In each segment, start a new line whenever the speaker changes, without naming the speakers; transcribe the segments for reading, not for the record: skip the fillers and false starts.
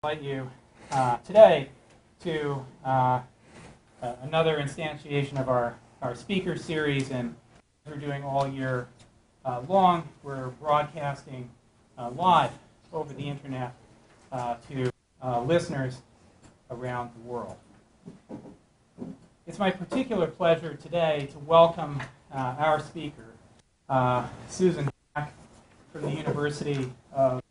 Invite you today to another instantiation of our speaker series, and we're doing all year long. We're broadcasting live over the internet to listeners around the world. It's my particular pleasure today to welcome our speaker, Susan Haack, from the University of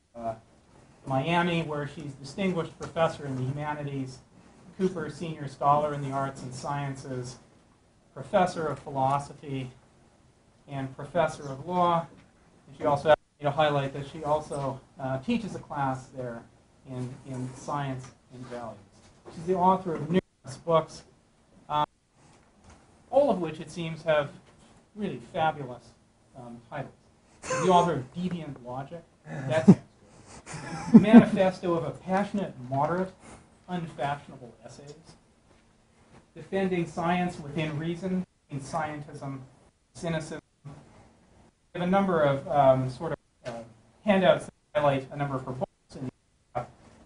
Miami, where she's Distinguished Professor in the Humanities, Cooper Senior Scholar in the Arts and Sciences, Professor of Philosophy, and Professor of Law. And she also asked me to highlight that she also teaches a class there in Science and Values. She's the author of numerous books, all of which it seems have really fabulous titles. She's the author of Deviant Logic. That's Manifesto of a Passionate Moderate, Unfashionable Essays, Defending Science Within Reason, in Scientism, Cynicism. We have a number of handouts that highlight a number of her books, and you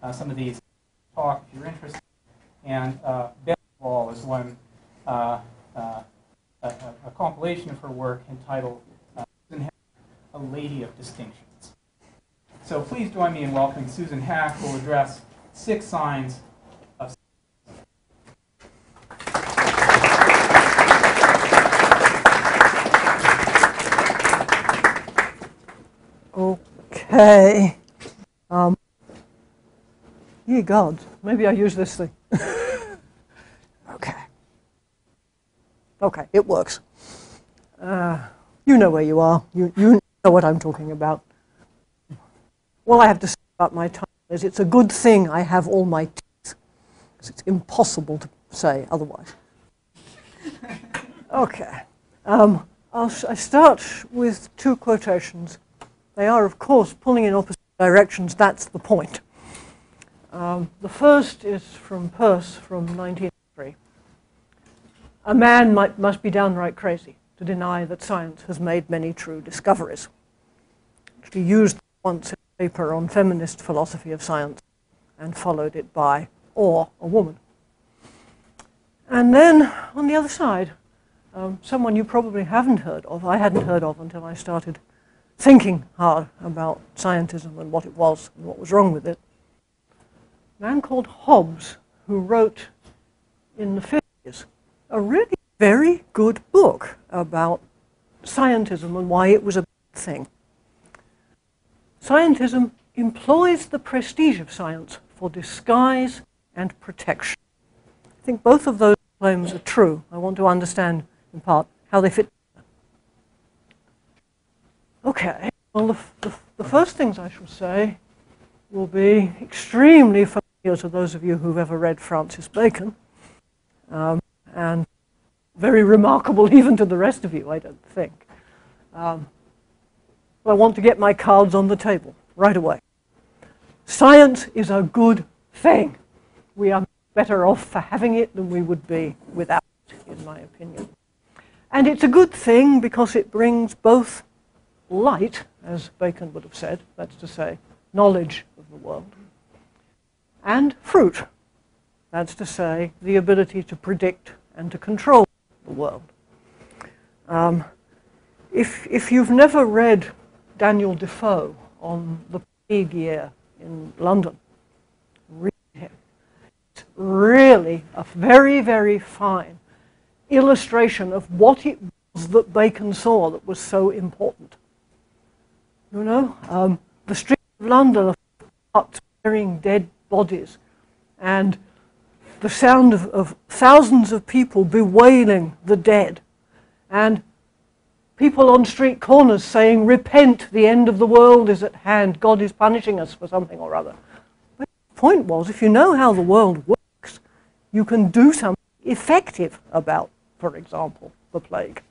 have some of these talk if you're interested. And best of all is one, a compilation of her work entitled A Lady of Distinction. So please join me in welcoming Susan Haack, who will address 6 Signs of Scientism.
Okay. Ye gods, maybe I use this thing. Okay, it works. You know where you are. You know what I'm talking about. All I have to say about my title is it's a good thing I have all my teeth, because it's impossible to say otherwise. Okay. I start with 2 quotations. They are, of course, pulling in opposite directions. That's the point. The first is from Peirce from 1903. A man must be downright crazy to deny that science has made many true discoveries. She used once a paper on feminist philosophy of science and followed it by, or a woman. And then, on the other side, someone you probably haven't heard of, I hadn't heard of until I started thinking hard about scientism and what it was and what was wrong with it. A man called Hobbes, who wrote in the 50s a really very good book about scientism and why it was a bad thing. Scientism employs the prestige of science for disguise and protection. I think both of those claims are true. I want to understand, in part, how they fit. Okay, well, the first things I shall say will be extremely familiar to those of you who've ever read Francis Bacon, and very remarkable even to the rest of you, I don't think. I want to get my cards on the table right away. Science is a good thing. We are better off for having it than we would be without it, in my opinion. And it's a good thing because it brings both light, as Bacon would have said, that's to say, knowledge of the world, and fruit, that's to say, the ability to predict and to control the world. If you've never read Daniel Defoe on the Plague Year in London, read him. It's really a very, very fine illustration of what it was that Bacon saw that was so important. You know, the streets of London are carrying dead bodies, and the sound of thousands of people bewailing the dead, and people on street corners saying, "Repent, the end of the world is at hand, God is punishing us for something or other." But the point was, if you know how the world works, you can do something effective about, for example, the plague,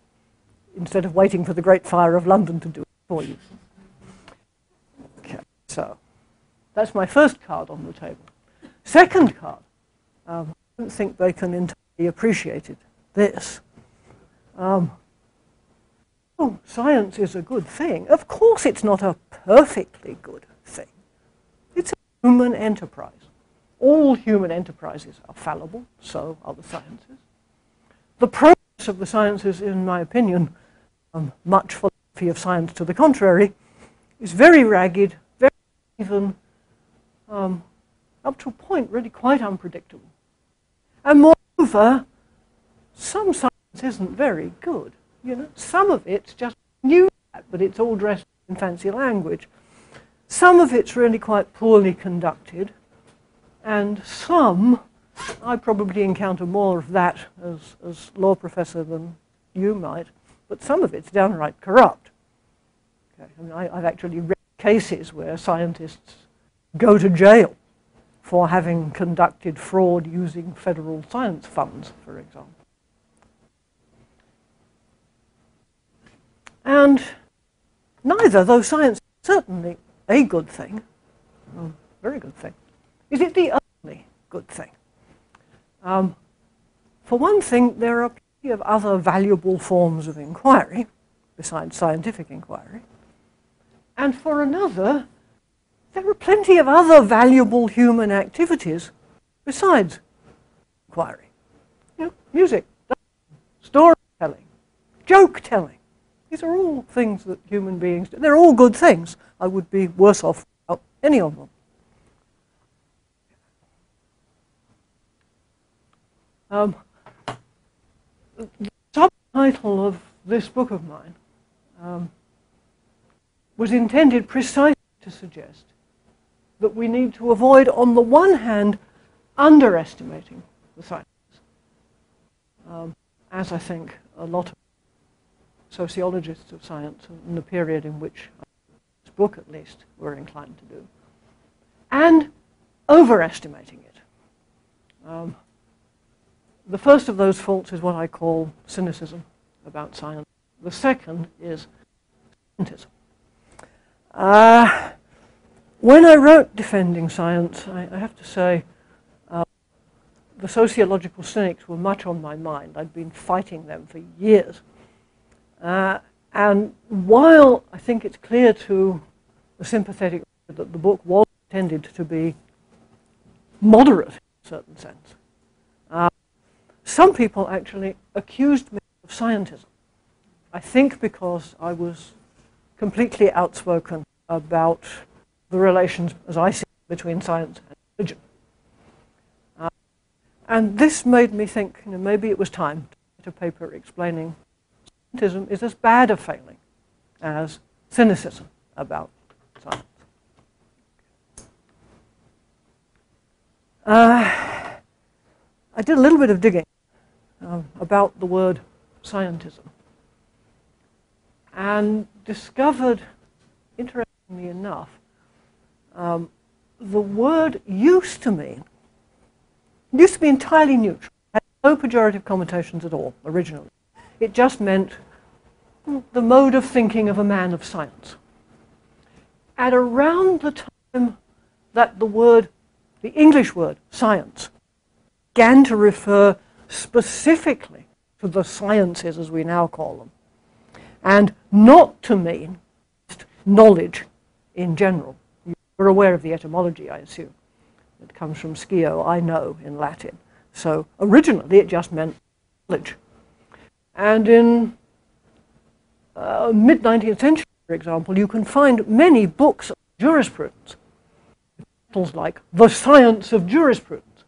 instead of waiting for the Great Fire of London to do it for you. Okay, so that's my first card on the table. Second card, I don't think Bacon entirely appreciated this. Science is a good thing. Of course it's not a perfectly good thing. It's a human enterprise. all human enterprises are fallible, so are the sciences. The progress of the sciences, in my opinion, much philosophy of science to the contrary, is very ragged, very even, up to a point really quite unpredictable. And moreover, some science isn't very good. You know, some of it's just new, but it's all dressed in fancy language. Some of it's really quite poorly conducted, and some, I probably encounter more of that as law professor than you might, but some of it's downright corrupt. Okay. I mean, I've actually read cases where scientists go to jail for having conducted fraud using federal science funds, for example. And neither, though science is certainly a good thing, a very good thing, is it the only good thing. For one thing, there are plenty of other valuable forms of inquiry, besides scientific inquiry. And for another, there are plenty of other valuable human activities besides inquiry. You know, music, storytelling, joke-telling. These are all things that human beings do. They're all good things. I would be worse off without any of them. The subtitle of this book of mine was intended precisely to suggest that we need to avoid, on the one hand, underestimating the sciences, as I think a lot of sociologists of science in the period in which this book at least were inclined to do, and overestimating it. The first of those faults is what I call cynicism about science. The second is scientism. When I wrote Defending Science, I have to say the sociological cynics were much on my mind. I'd been fighting them for years. And while I think it's clear to the sympathetic reader that the book was intended to be moderate in a certain sense, some people actually accused me of scientism. I think because I was completely outspoken about the relations, as I see it, between science and religion. And this made me think, you know, maybe it was time to write a paper explaining scientism is as bad a failing as cynicism about science. I did a little bit of digging about the word scientism and discovered, interestingly enough, the word used to be entirely neutral. It had no pejorative connotations at all, originally. It just meant the mode of thinking of a man of science. At around the time that the English word, science, began to refer specifically to the sciences as we now call them, and not to mean just knowledge in general. You're aware of the etymology, I assume. It comes from scio, I know, in Latin. So originally it just meant knowledge. And in mid-19th century, for example, you can find many books of jurisprudence, titles like The Science of Jurisprudence,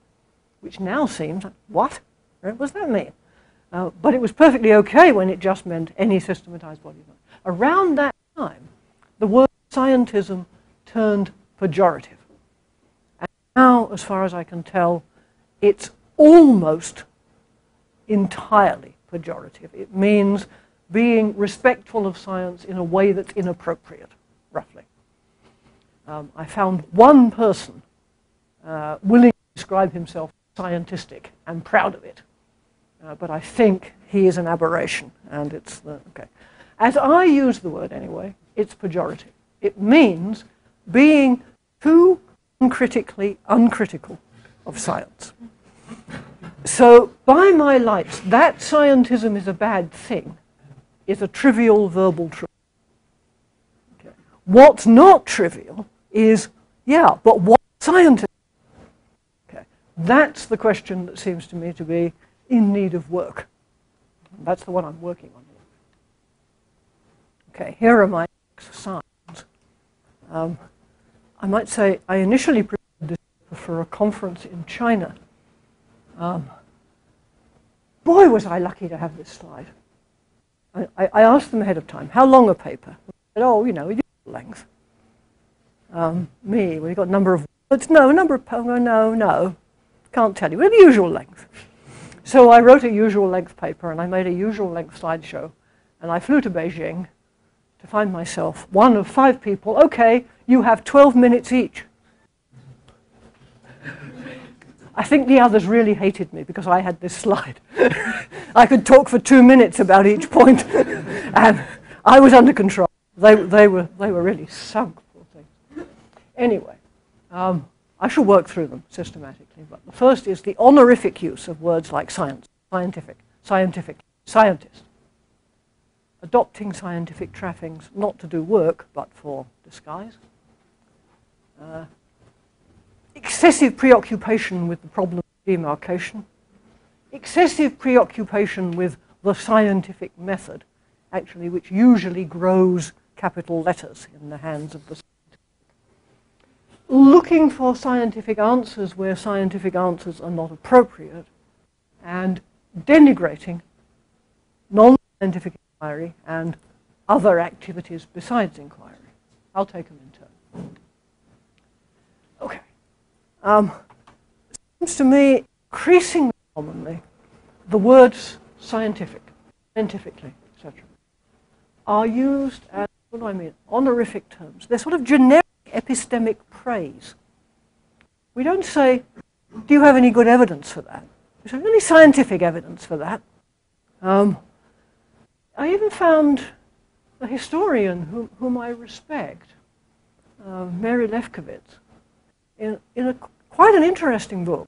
which now seems like, what? What does that mean? But it was perfectly okay when it just meant any systematized body of knowledge. Around that time, the word scientism turned pejorative. And now, as far as I can tell, it's almost entirely pejorative. It means being respectful of science in a way that's inappropriate, roughly. I found one person willing to describe himself scientistic and proud of it. But I think he is an aberration, and it's okay. As I use the word anyway, it's pejorative. It means being too uncritically uncritical of science. So, by my lights, that scientism is a bad thing is a trivial verbal truth. Okay. What's not trivial is, yeah, but what scientism? Okay. That's the question that seems to me to be in need of work. That's the one I'm working on here. Okay, here are my exercises. I might say I initially prepared this for a conference in China. Boy, was I lucky to have this slide. I asked them ahead of time, how long a paper? They said, oh, you know, usual length. Me, well, you got a number of words? No, a number of poems? No, can't tell you. Well, the usual length. So I wrote a usual length paper, and I made a usual length slideshow, and I flew to Beijing to find myself one of 5 people. Okay, you have 12 minutes each. I think the others really hated me because I had this slide. I could talk for 2 minutes about each point, and I was under control. They were really sunk, poor things. Anyway, I shall work through them systematically. But the first is the honorific use of words like science, scientific, scientist. Adopting scientific trappings, not to do work, but for disguise. Excessive preoccupation with the problem of demarcation. Excessive preoccupation with the scientific method, actually, which usually grows capital letters in the hands of the scientific. Looking for scientific answers where scientific answers are not appropriate, and denigrating non-scientific inquiry and other activities besides inquiry. I'll take them in turn. Okay. Seems to me increasingly commonly the words scientific, scientifically, etc. are used as, what do I mean, honorific terms. They're sort of generic epistemic praise. We don't say, do you have any good evidence for that? We say, any scientific evidence for that? I even found a historian whom I respect, Mary Lefkowitz, in quite an interesting book,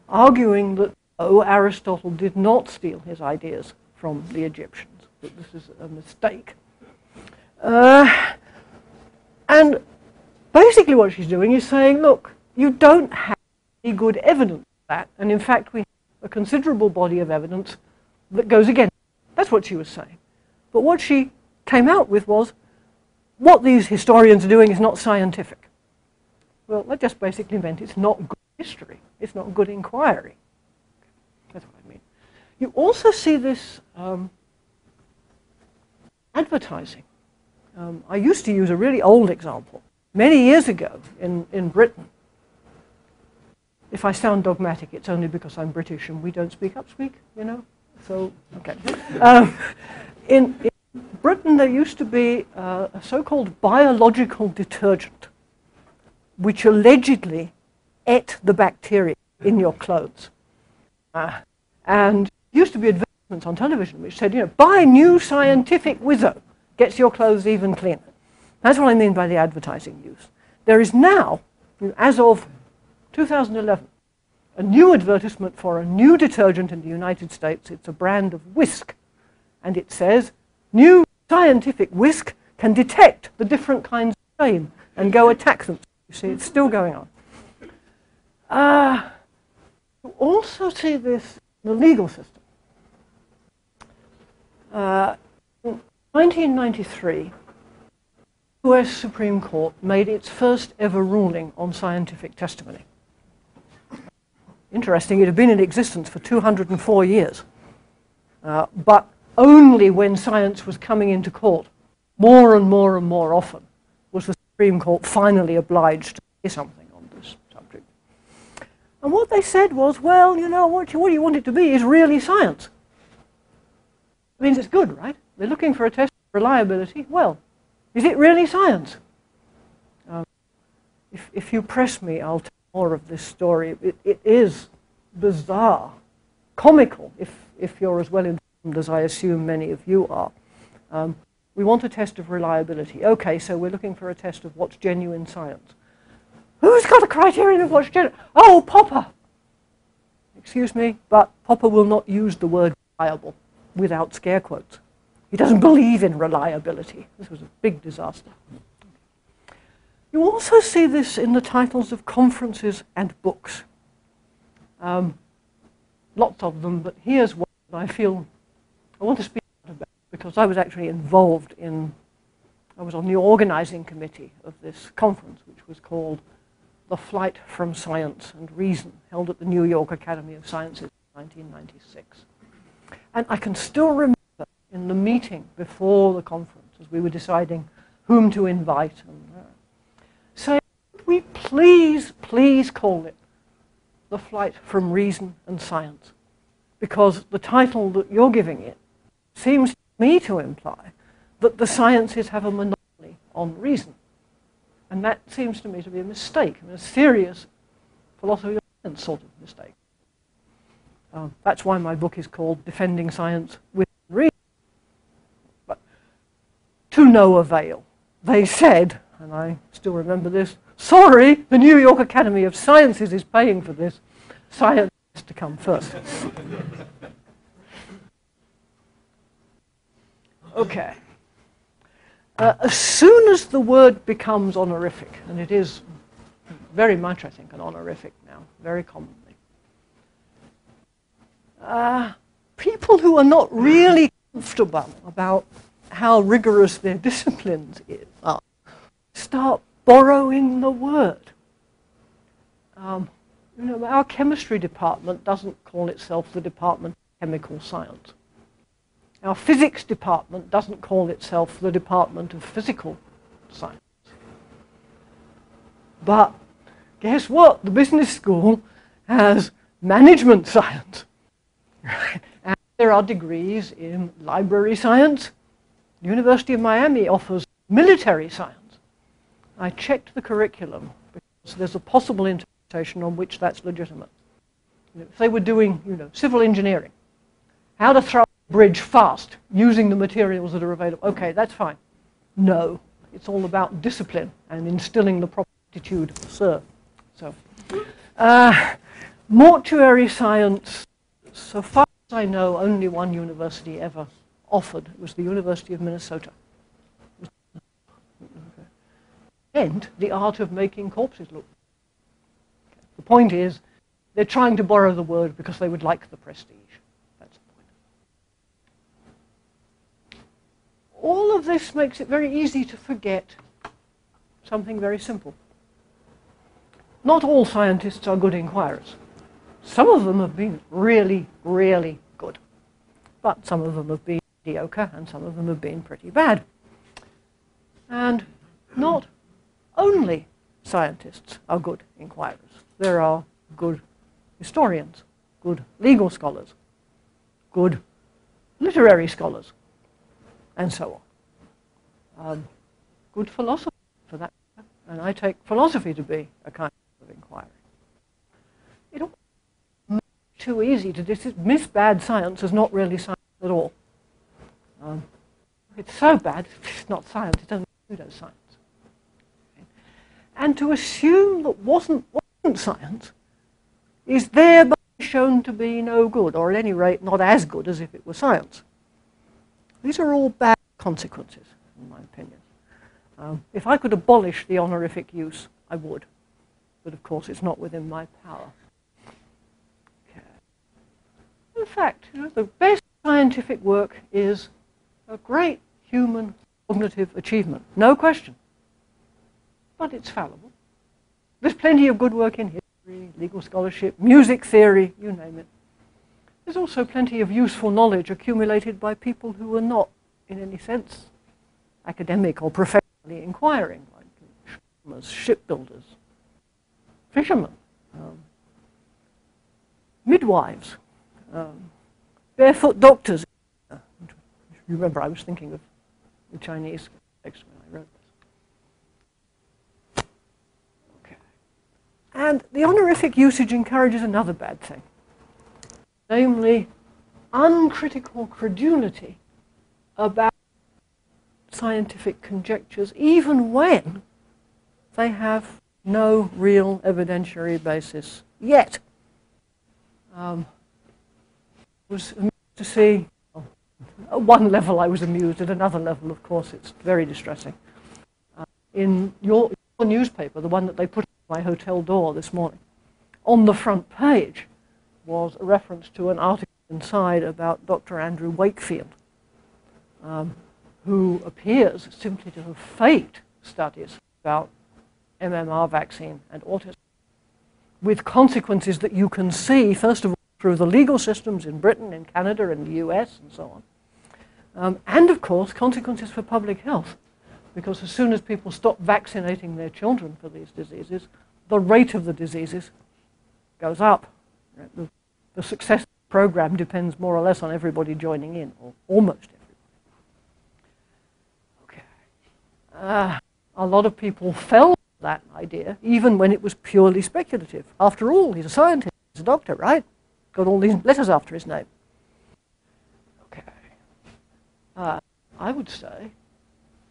arguing that Aristotle did not steal his ideas from the Egyptians, that this is a mistake. And basically what she's doing is saying, look, you don't have any good evidence of that, and in fact we have a considerable body of evidence that goes against it. That's what she was saying. But what she came out with was, what these historians are doing is not scientific. Well, that just basically meant it's not good history. It's not good inquiry. That's what I mean. You also see this advertising. I used to use a really old example. Many years ago in Britain, if I sound dogmatic, it's only because I'm British and we don't speak upspeak, you know? So, okay. In Britain, there used to be a so-called biological detergent, which allegedly ate the bacteria in your clothes. And there used to be advertisements on television which said, you know, buy new scientific Wizzo, gets your clothes even cleaner. That's what I mean by the advertising use. There is now, as of 2011, a new advertisement for a new detergent in the United States. It's a brand of whisk. And it says, new scientific whisk can detect the different kinds of stain and go attack them. You see, it's still going on. You also see this in the legal system. In 1993, the US Supreme Court made its first ever ruling on scientific testimony. Interesting, it had been in existence for 204 years. But only when science was coming into court, more and more and more often, was the Supreme Court finally obliged to say something on this subject. And what they said was, well, you know, what you want it to be is really science. It means it's good, right? They're looking for a test of reliability. Well, is it really science? If you press me, I'll tell more of this story. It is bizarre, comical, if you're as well informed as I assume many of you are. We want a test of reliability. Okay, so we're looking for a test of what's genuine science. Who's got a criterion of what's genuine? Oh, Popper. Excuse me, but Popper will not use the word reliable without scare quotes. He doesn't believe in reliability. This was a big disaster. You also see this in the titles of conferences and books. Lots of them, but here's one that I feel I want to speak about because I was actually involved in, I was on the organizing committee of this conference, which was called The Flight from Science and Reason, held at the New York Academy of Sciences in 1996. And I can still remember in the meeting before the conference, as we were deciding whom to invite, and saying, would we please call it The Flight from Reason and Science? Because the title that you're giving it seems to me to imply that the sciences have a monopoly on reason. And that seems to me to be a mistake, a serious philosophy of science sort of mistake. That's why my book is called Defending Science with Reason. But to no avail. They said, and I still remember this, sorry, the New York Academy of Sciences is paying for this. Science has to come first. Okay. As soon as the word becomes honorific, and it is very much, I think, an honorific now, very commonly, people who are not really comfortable about how rigorous their disciplines are start borrowing the word. You know, our chemistry department doesn't call itself the Department of Chemical Science. Our physics department doesn't call itself the Department of Physical Science. But guess what? The business school has management science. And there are degrees in library science. The University of Miami offers military science. I checked the curriculum because there's a possible interpretation on which that's legitimate. If they were doing, civil engineering, how to throw a bridge fast using the materials that are available, okay, that's fine. No, it's all about discipline and instilling the proper attitude, sir. So, mortuary science, so far as I know, only one university ever offered. It was the University of Minnesota. And the art of making corpses look. The point is, they're trying to borrow the word because they would like the prestige. That's the point. All of this makes it very easy to forget something very simple. Not all scientists are good inquirers. Some of them have been really, really good. But some of them have been mediocre and some of them have been pretty bad. And not only scientists are good inquirers. There are good historians, good legal scholars, good literary scholars, and so on. Good philosophy, for that matter. And I take philosophy to be a kind of inquiry. It's too easy to dismiss bad science as not really science at all. It's so bad, it's not science, it's only pseudoscience. And to assume that wasn't science is thereby shown to be no good, or at any rate not as good as if it were science. These are all bad consequences, in my opinion. If I could abolish the honorific use, I would. But of course it's not within my power. Okay. In fact, the best scientific work is a great human cognitive achievement, no question. But it's fallible. There's plenty of good work in history, legal scholarship, music theory, you name it. There's also plenty of useful knowledge accumulated by people who are not, in any sense, academic or professionally inquiring, like farmers, shipbuilders, fishermen, midwives, barefoot doctors. You remember I was thinking of the Chinese text when I wrote this. And the honorific usage encourages another bad thing, namely uncritical credulity about scientific conjectures, even when they have no real evidentiary basis yet. I was amused to see, at one level I was amused, at another level, of course, it's very distressing. In your newspaper, the one that they put my hotel door this morning, on the front page, was a reference to an article inside about Dr. Andrew Wakefield, who appears simply to have faked studies about MMR vaccine and autism, with consequences that you can see, first of all, through the legal systems in Britain, in Canada, in the US, and so on. And, of course, consequences for public health, because as soon as people stop vaccinating their children for these diseases, the rate of the diseases goes up. The success of the program depends more or less on everybody joining in, or almost everybody. Okay. A lot of people fell for that idea, even when it was purely speculative. After all, he's a scientist, he's a doctor, right? Got all these letters after his name. Okay. I would say,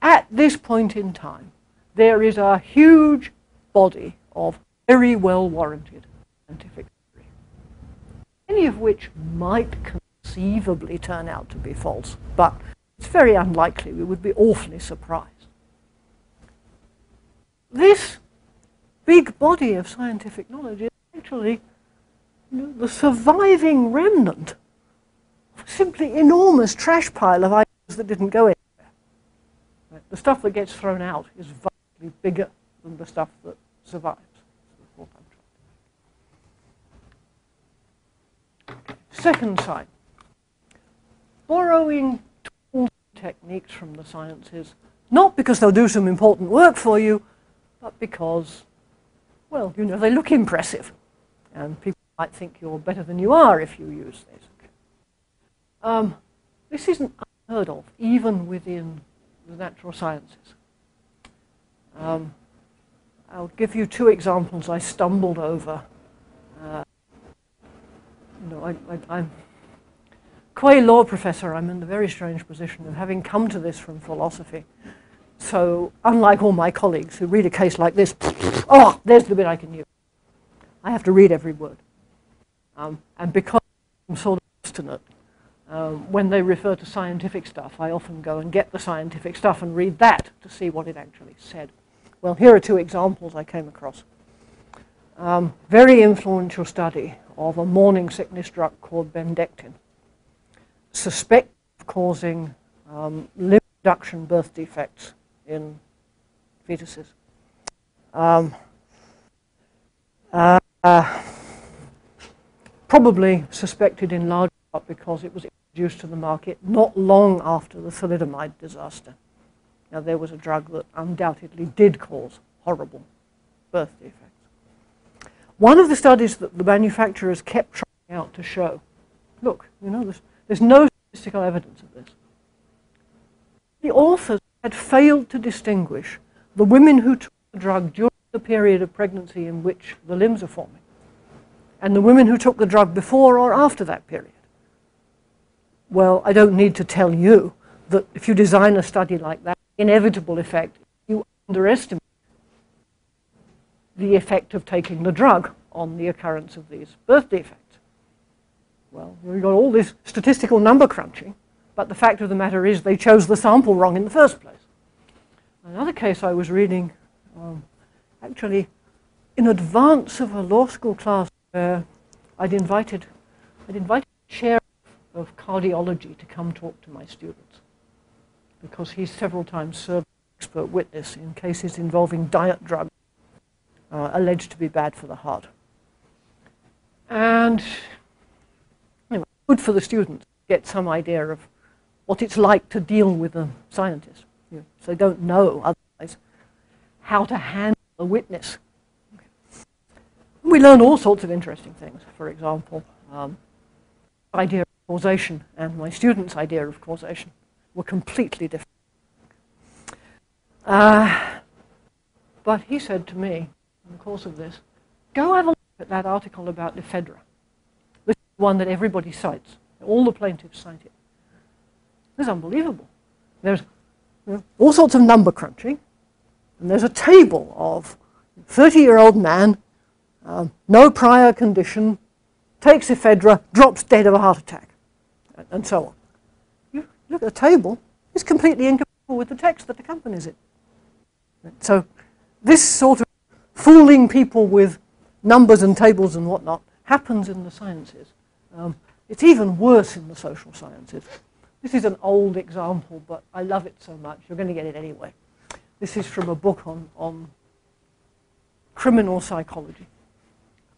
at this point in time, there is a huge body of very well-warranted scientific theory, any of which might conceivably turn out to be false, but it's very unlikely. We would be awfully surprised. This big body of scientific knowledge is actually the surviving remnant of a simply enormous trash pile of ideas that didn't go anywhere. Right? The stuff that gets thrown out is vastly bigger than the stuff that survives. Second sign, borrowing tools and techniques from the sciences, not because they'll do some important work for you, but because, well, you know, they look impressive, and people might think you're better than you are if you use these. This isn't unheard of, even within the natural sciences. I'll give you two examples I stumbled over. I'm qua law professor. I'm in the very strange position of having come to this from philosophy. So, unlike all my colleagues who read a case like this, oh, there's the bit I can use. I have to read every word. And because I'm sort of obstinate, when they refer to scientific stuff, I often go and get the scientific stuff and read that to see what it actually said. Well, here are two examples I came across. Very influential study of a morning sickness drug called bendectin, suspected of causing limb reduction birth defects in fetuses. Probably suspected in large part because it was introduced to the market not long after the thalidomide disaster. Now, there was a drug that undoubtedly did cause horrible birth defects. One of the studies that the manufacturers kept trying out to show, look, you know, there's no statistical evidence of this. The authors had failed to distinguish the women who took the drug during the period of pregnancy in which the limbs are forming and the women who took the drug before or after that period. Well, I don't need to tell you that if you design a study like that, inevitable effect, you underestimate the effect of taking the drug on the occurrence of these birth defects. Well, we've got all this statistical number crunching, but the fact of the matter is they chose the sample wrong in the first place. Another case I was reading, actually in advance of a law school class where I'd invited the chair of cardiology to come talk to my students, because he's several times served as expert witness in cases involving diet drugs alleged to be bad for the heart. And anyway, good for the students to get some idea of what it's like to deal with a scientist. You know, so they don't know otherwise how to handle a witness. We learn all sorts of interesting things. For example, idea of causation and my students' idea of causation were completely different. But he said to me, in the course of this, go have a look at that article about ephedra. This is the one that everybody cites. All the plaintiffs cite it. It's unbelievable. There's all sorts of number crunching, and there's a table of 30-year-old man, no prior condition, takes ephedra, drops dead of a heart attack, and so on. You look at the table, it's completely incompatible with the text that accompanies it. So this sort of fooling people with numbers and tables and whatnot happens in the sciences. It's even worse in the social sciences. This is an old example, but I love it so much. You're going to get it anyway. This is from a book on criminal psychology.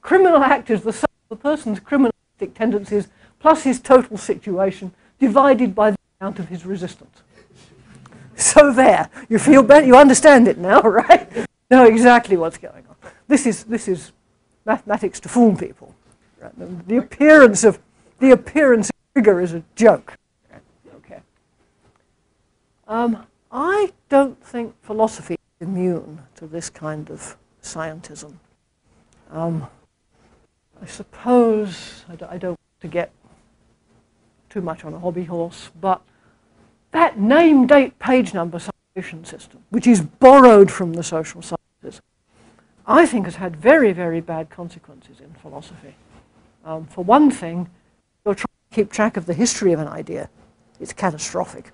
Criminal act is the sum of the person's criminalistic tendencies plus his total situation divided by the amount of his resistance. So there, you feel better, you understand it now, right? You know exactly what's going on. This is mathematics to fool people. Right? The appearance of rigor is a joke. Okay. I don't think philosophy is immune to this kind of scientism. I suppose I don't want to get too much on a hobby horse, but that name, date, page number citation system, which is borrowed from the social sciences, I think has had very, very bad consequences in philosophy. For one thing, you're trying to keep track of the history of an idea. It's catastrophic.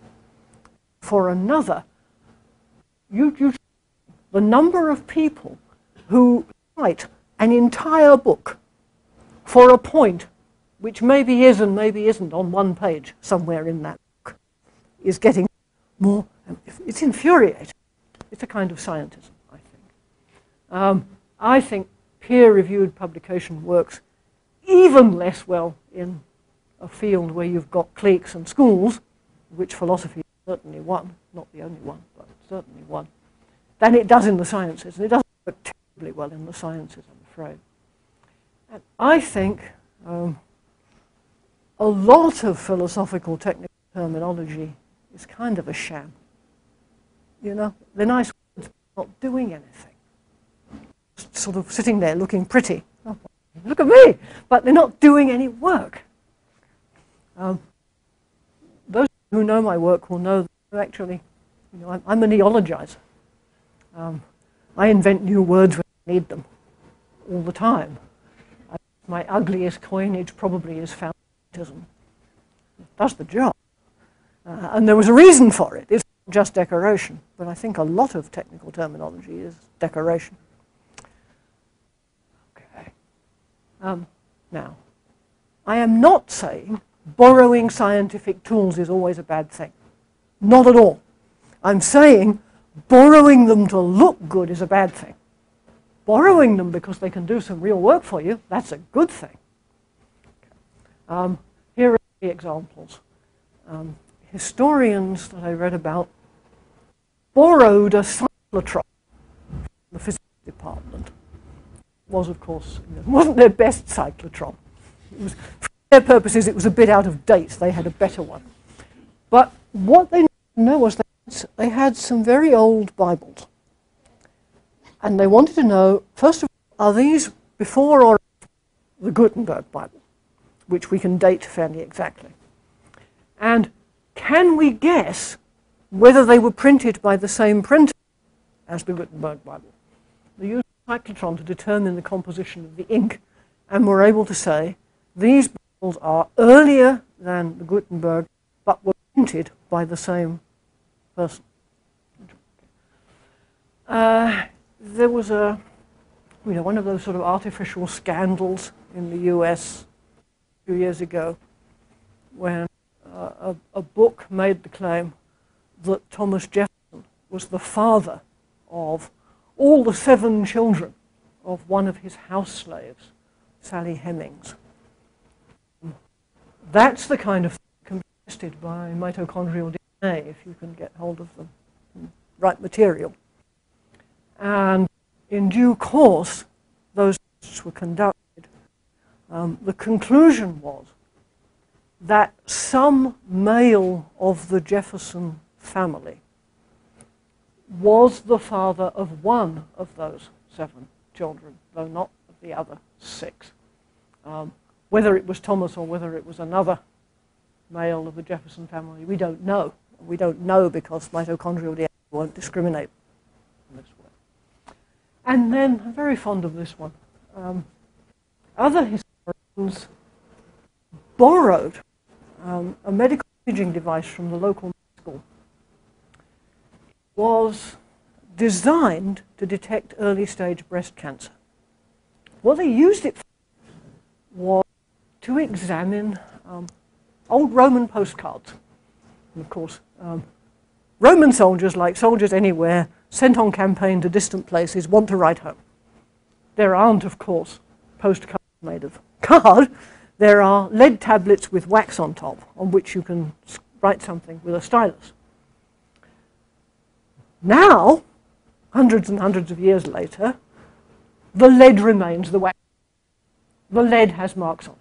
For another, the number of people who write an entire book for a point which maybe is and maybe isn't on one page somewhere in that book is getting more. It's infuriating. It's a kind of scientism, I think. I think peer-reviewed publication works even less well in a field where you've got cliques and schools, which philosophy is certainly one, not the only one, but certainly one, than it does in the sciences. And it doesn't work terribly well in the sciences, I'm afraid. And I think a lot of philosophical technical terminology is kind of a sham. You know, they're nice words, but not doing anything. Just sort of sitting there looking pretty. Oh, look at me! But they're not doing any work. Those who know my work will know that actually, you know, I'm a neologizer. I invent new words when I need them all the time. My ugliest coinage probably is foundationism. It does the job. And there was a reason for it. It's not just decoration, but I think a lot of technical terminology is decoration. Okay. Now, I am not saying borrowing scientific tools is always a bad thing. Not at all. I'm saying borrowing them to look good is a bad thing. Borrowing them because they can do some real work for you, that's a good thing. Here are the examples. Historians that I read about borrowed a cyclotron from the physics department. It was, of course, it wasn't their best cyclotron. It was, for their purposes, it was a bit out of date. They had a better one. But what they needed to know was they had some very old Bibles. And they wanted to know, first of all, are these before or after the Gutenberg Bible, which we can date fairly exactly? And can we guess whether they were printed by the same printer as the Gutenberg Bible? They used a cyclotron to determine the composition of the ink, and were able to say these Bibles are earlier than the Gutenberg, but were printed by the same person. There was one of those sort of artificial scandals in the US a few years ago when a book made the claim that Thomas Jefferson was the father of all the 7 children of one of his house slaves, Sally Hemings. That's the kind of thing that can be tested by mitochondrial DNA if you can get hold of the right material. And in due course, those tests were conducted. The conclusion was that some male of the Jefferson family was the father of one of those 7 children, though not of the other 6. Whether it was Thomas or whether it was another male of the Jefferson family, we don't know. We don't know because mitochondrial DNA won't discriminate in this way. And then, I'm very fond of this one, other historians borrowed a medical imaging device from the local school. It was designed to detect early-stage breast cancer. What they used it for examine old Roman postcards. And of course, Roman soldiers, like soldiers anywhere, sent on campaign to distant places, want to write home. There aren't, of course, postcards made of card. There are lead tablets with wax on top, on which you can write something with a stylus. Now, hundreds and hundreds of years later, the lead remains the wax. The lead has marks on it.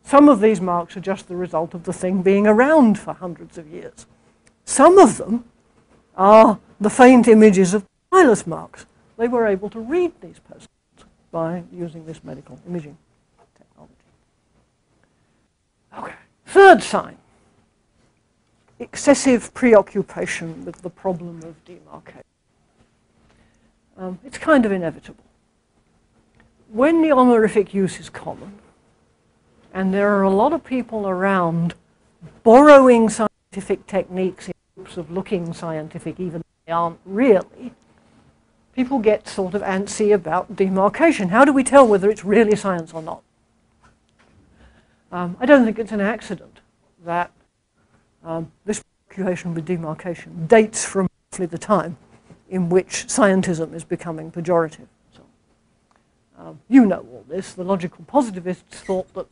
Some of these marks are just the result of the thing being around for hundreds of years. Some of them are the faint images of stylus marks. They were able to read these postcards by using this medical imaging technology. Okay. Third sign, excessive preoccupation with the problem of demarcation. It's kind of inevitable. When the honorific use is common, and there are a lot of people around borrowing scientific techniques in hopes of looking scientific even if they aren't really, people get sort of antsy about demarcation. How do we tell whether it's really science or not? I don't think it's an accident that this preoccupation with demarcation dates from roughly the time in which scientism is becoming pejorative. So, you know all this. The logical positivists thought that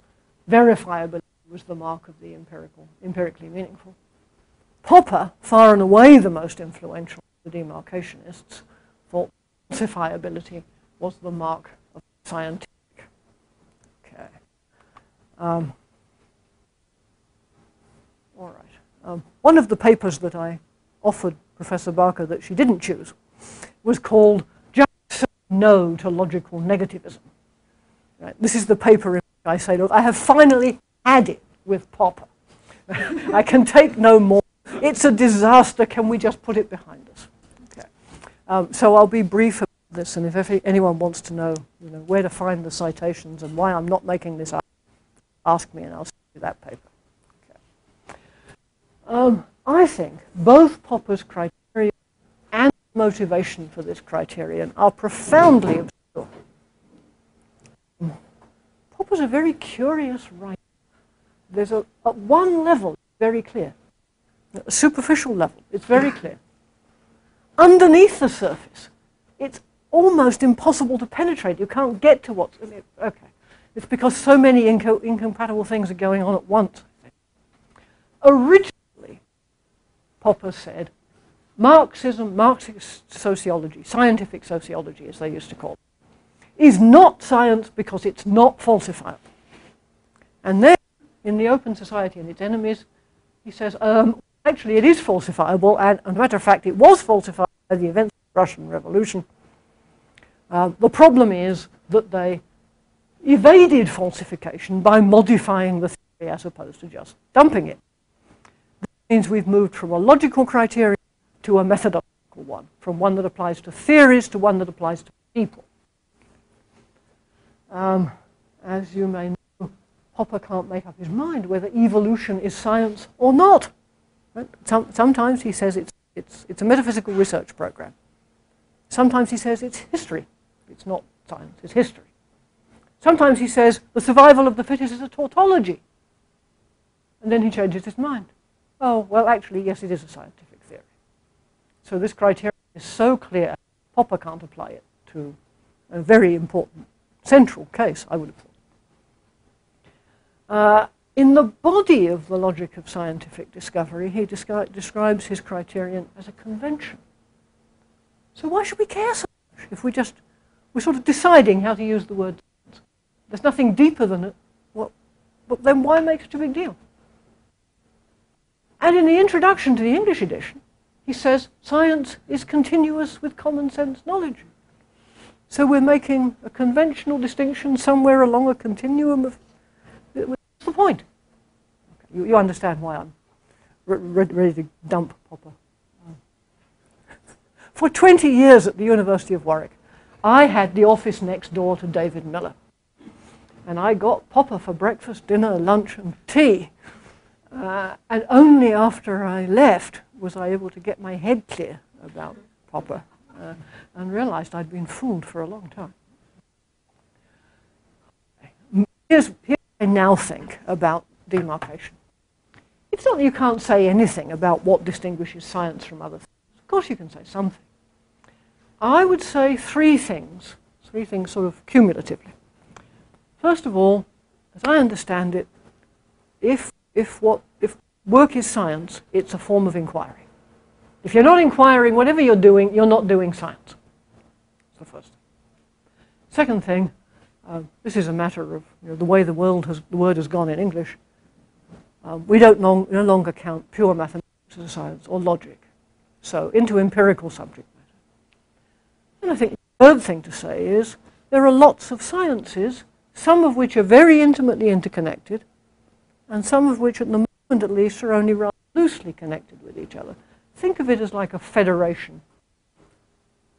verifiability was the mark of the empirically meaningful. Popper, far and away the most influential of the demarcationists, thought falsifiability was the mark of scientific. Okay. All right. One of the papers that I offered Professor Barker that she didn't choose was called Just Say No to Logical Negativism. Right. This is the paper in which I say, look, I have finally had it with Popper. I can take no more. It's a disaster. Can we just put it behind us? Okay. So I'll be brief about this, and if anyone wants to know, where to find the citations and why I'm not making this up, ask me and I'll send you that paper. Okay. I think both Popper's criteria and motivation for this criterion are profoundly obscure. Popper's a very curious writer. There's at one level, very clear. At a superficial level, it's very clear. Underneath the surface, it's almost impossible to penetrate. You can't get to what's in it. Okay. It's because so many incompatible things are going on at once. Originally, Popper said, Marxism, Marxist sociology, scientific sociology as they used to call it, is not science because it's not falsifiable. And then, in The Open Society and Its Enemies, he says, actually it is falsifiable, and as a matter of fact, it was falsified by the events of the Russian Revolution. The problem is that they evaded falsification by modifying the theory as opposed to just dumping it. That means we've moved from a logical criterion to a methodological one, from one that applies to theories to one that applies to people. As you may know, Popper can't make up his mind whether evolution is science or not. Right? Sometimes he says it's a metaphysical research program. Sometimes he says it's history. It's not science, it's history. Sometimes he says the survival of the fittest is a tautology. And then he changes his mind. Oh, well, actually, yes, it is a scientific theory. So this criterion is so clear, Popper can't apply it to a very important central case, I would have thought. In the body of the logic of scientific discovery, he describes his criterion as a convention. So why should we care so much if we're sort of deciding how to use the word science? There's nothing deeper than it. Well, but then why make such a big deal? And in the introduction to the English edition, he says science is continuous with common sense knowledge. So we're making a conventional distinction somewhere along a continuum of... What's the point? Okay, you understand why I'm ready to dump Popper. For 20 years at the University of Warwick, I had the office next door to David Miller. And I got Popper for breakfast, dinner, lunch, and tea. And only after I left was I able to get my head clear about Popper and realized I'd been fooled for a long time. Here's I now think about demarcation. It's not that you can't say anything about what distinguishes science from other things. Of course you can say something. I would say three things sort of cumulatively. First of all, as I understand it, if work is science, it's a form of inquiry. If you're not inquiring, whatever you're doing, you're not doing science. That's the first thing. Second thing, this is a matter of the way the word has gone in English. We don't no longer count pure mathematics as a science or logic, so into empirical subject matter. And I think the third thing to say is there are lots of sciences, some of which are very intimately interconnected, and some of which, at the moment at least, are only rather loosely connected with each other. Think of it as like a federation,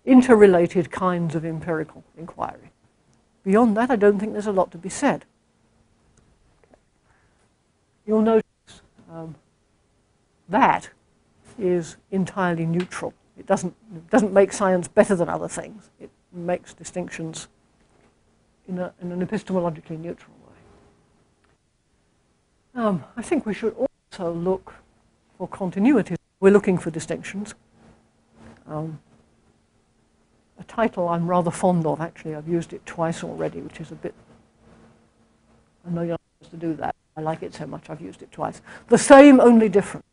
interrelated kinds of empirical inquiry. Beyond that, I don't think there's a lot to be said. You'll notice that is entirely neutral. It doesn't make science better than other things. It makes distinctions in an epistemologically neutral way. I think we should also look for continuities. We're looking for distinctions. A title I'm rather fond of, actually. I've used it twice already, which is a bit... I know you're not supposed to do that. I like it so much I've used it twice. The same, only different.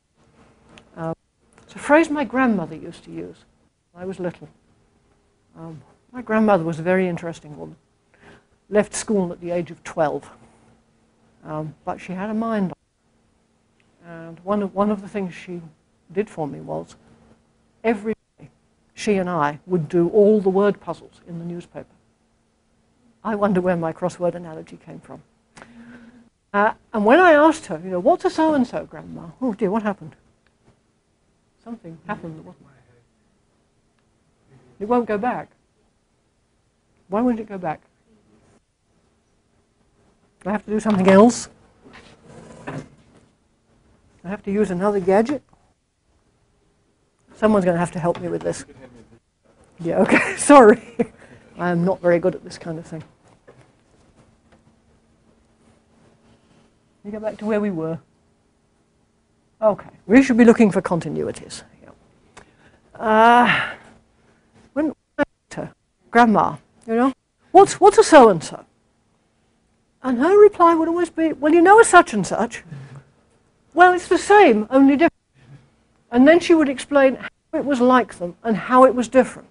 It's a phrase my grandmother used to use when I was little. My grandmother was a very interesting woman. Left school at the age of 12. But she had a mind on it. And one of the things she did for me was every day she and I would do all the word puzzles in the newspaper. I wonder where my crossword analogy came from. And when I asked her, what's a so-and-so, Grandma? Oh dear, what happened? Something happened that wasn't. It won't go back. Why won't it go back? Do I have to do something else? I have to use another gadget? Someone's going to have to help me with this. Yeah, okay, sorry. I am not very good at this kind of thing. We go back to where we were. Okay, we should be looking for continuities. Yeah. When I asked her, Grandma, what's a so-and-so? And her reply would always be, well, a such and such. Well, it's the same, only different. And then she would explain how it was like them and how it was different.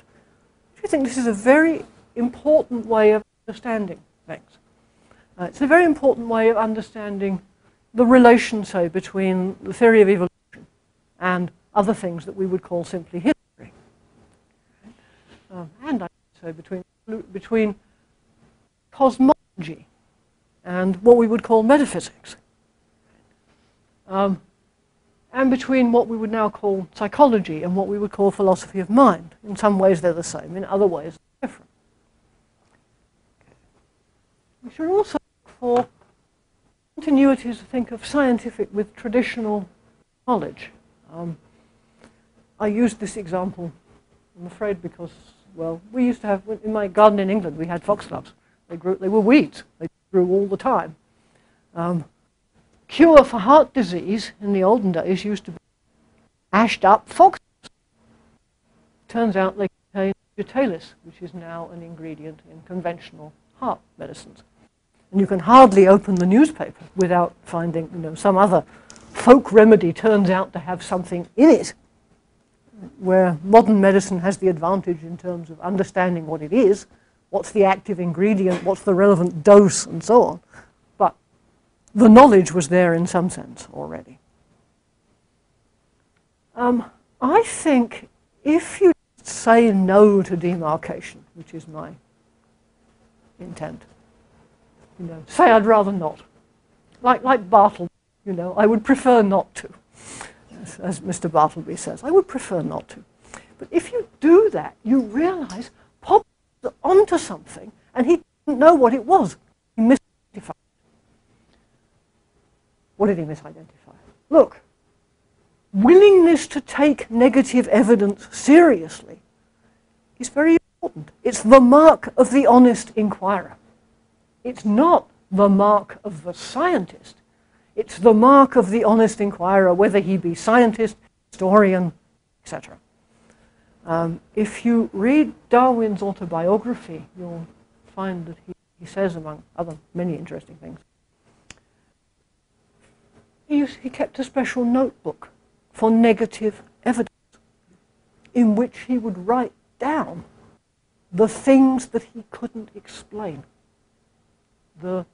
I think this is a very important way of understanding things. It's a very important way of understanding the relation, say, between the theory of evolution and other things that we would call simply history. And I would say between cosmology and what we would call metaphysics. And between what we would now call psychology and what we would call philosophy of mind. In some ways they're the same, in other ways they're different. We should also look for continuities, think of scientific with traditional knowledge. I used this example, I'm afraid, because, well, we used to have, in my garden in England, we had foxgloves. They were weeds. They grew all the time. Cure for heart disease in the olden days used to be ashed up foxgloves. Turns out they contain digitalis, which is now an ingredient in conventional heart medicines. And you can hardly open the newspaper without finding, some other folk remedy turns out to have something in it, where modern medicine has the advantage in terms of understanding what it is, what's the active ingredient, what's the relevant dose, and so on. But the knowledge was there in some sense already. I think if you say no to demarcation, which is my intent, say I'd rather not. Like Bartleby, I would prefer not to, as Mr. Bartleby says. I would prefer not to. But if you do that, you realize Popper was onto something, and he didn't know what it was. He misidentified. What did he misidentify? Look, willingness to take negative evidence seriously is very important. It's the mark of the honest inquirer. It's not the mark of the scientist. It's the mark of the honest inquirer, whether he be scientist, historian, etc. If you read Darwin's autobiography, you'll find that he says, among other many interesting things, he kept a special notebook for negative evidence in which he would write down the things that he couldn't explain, the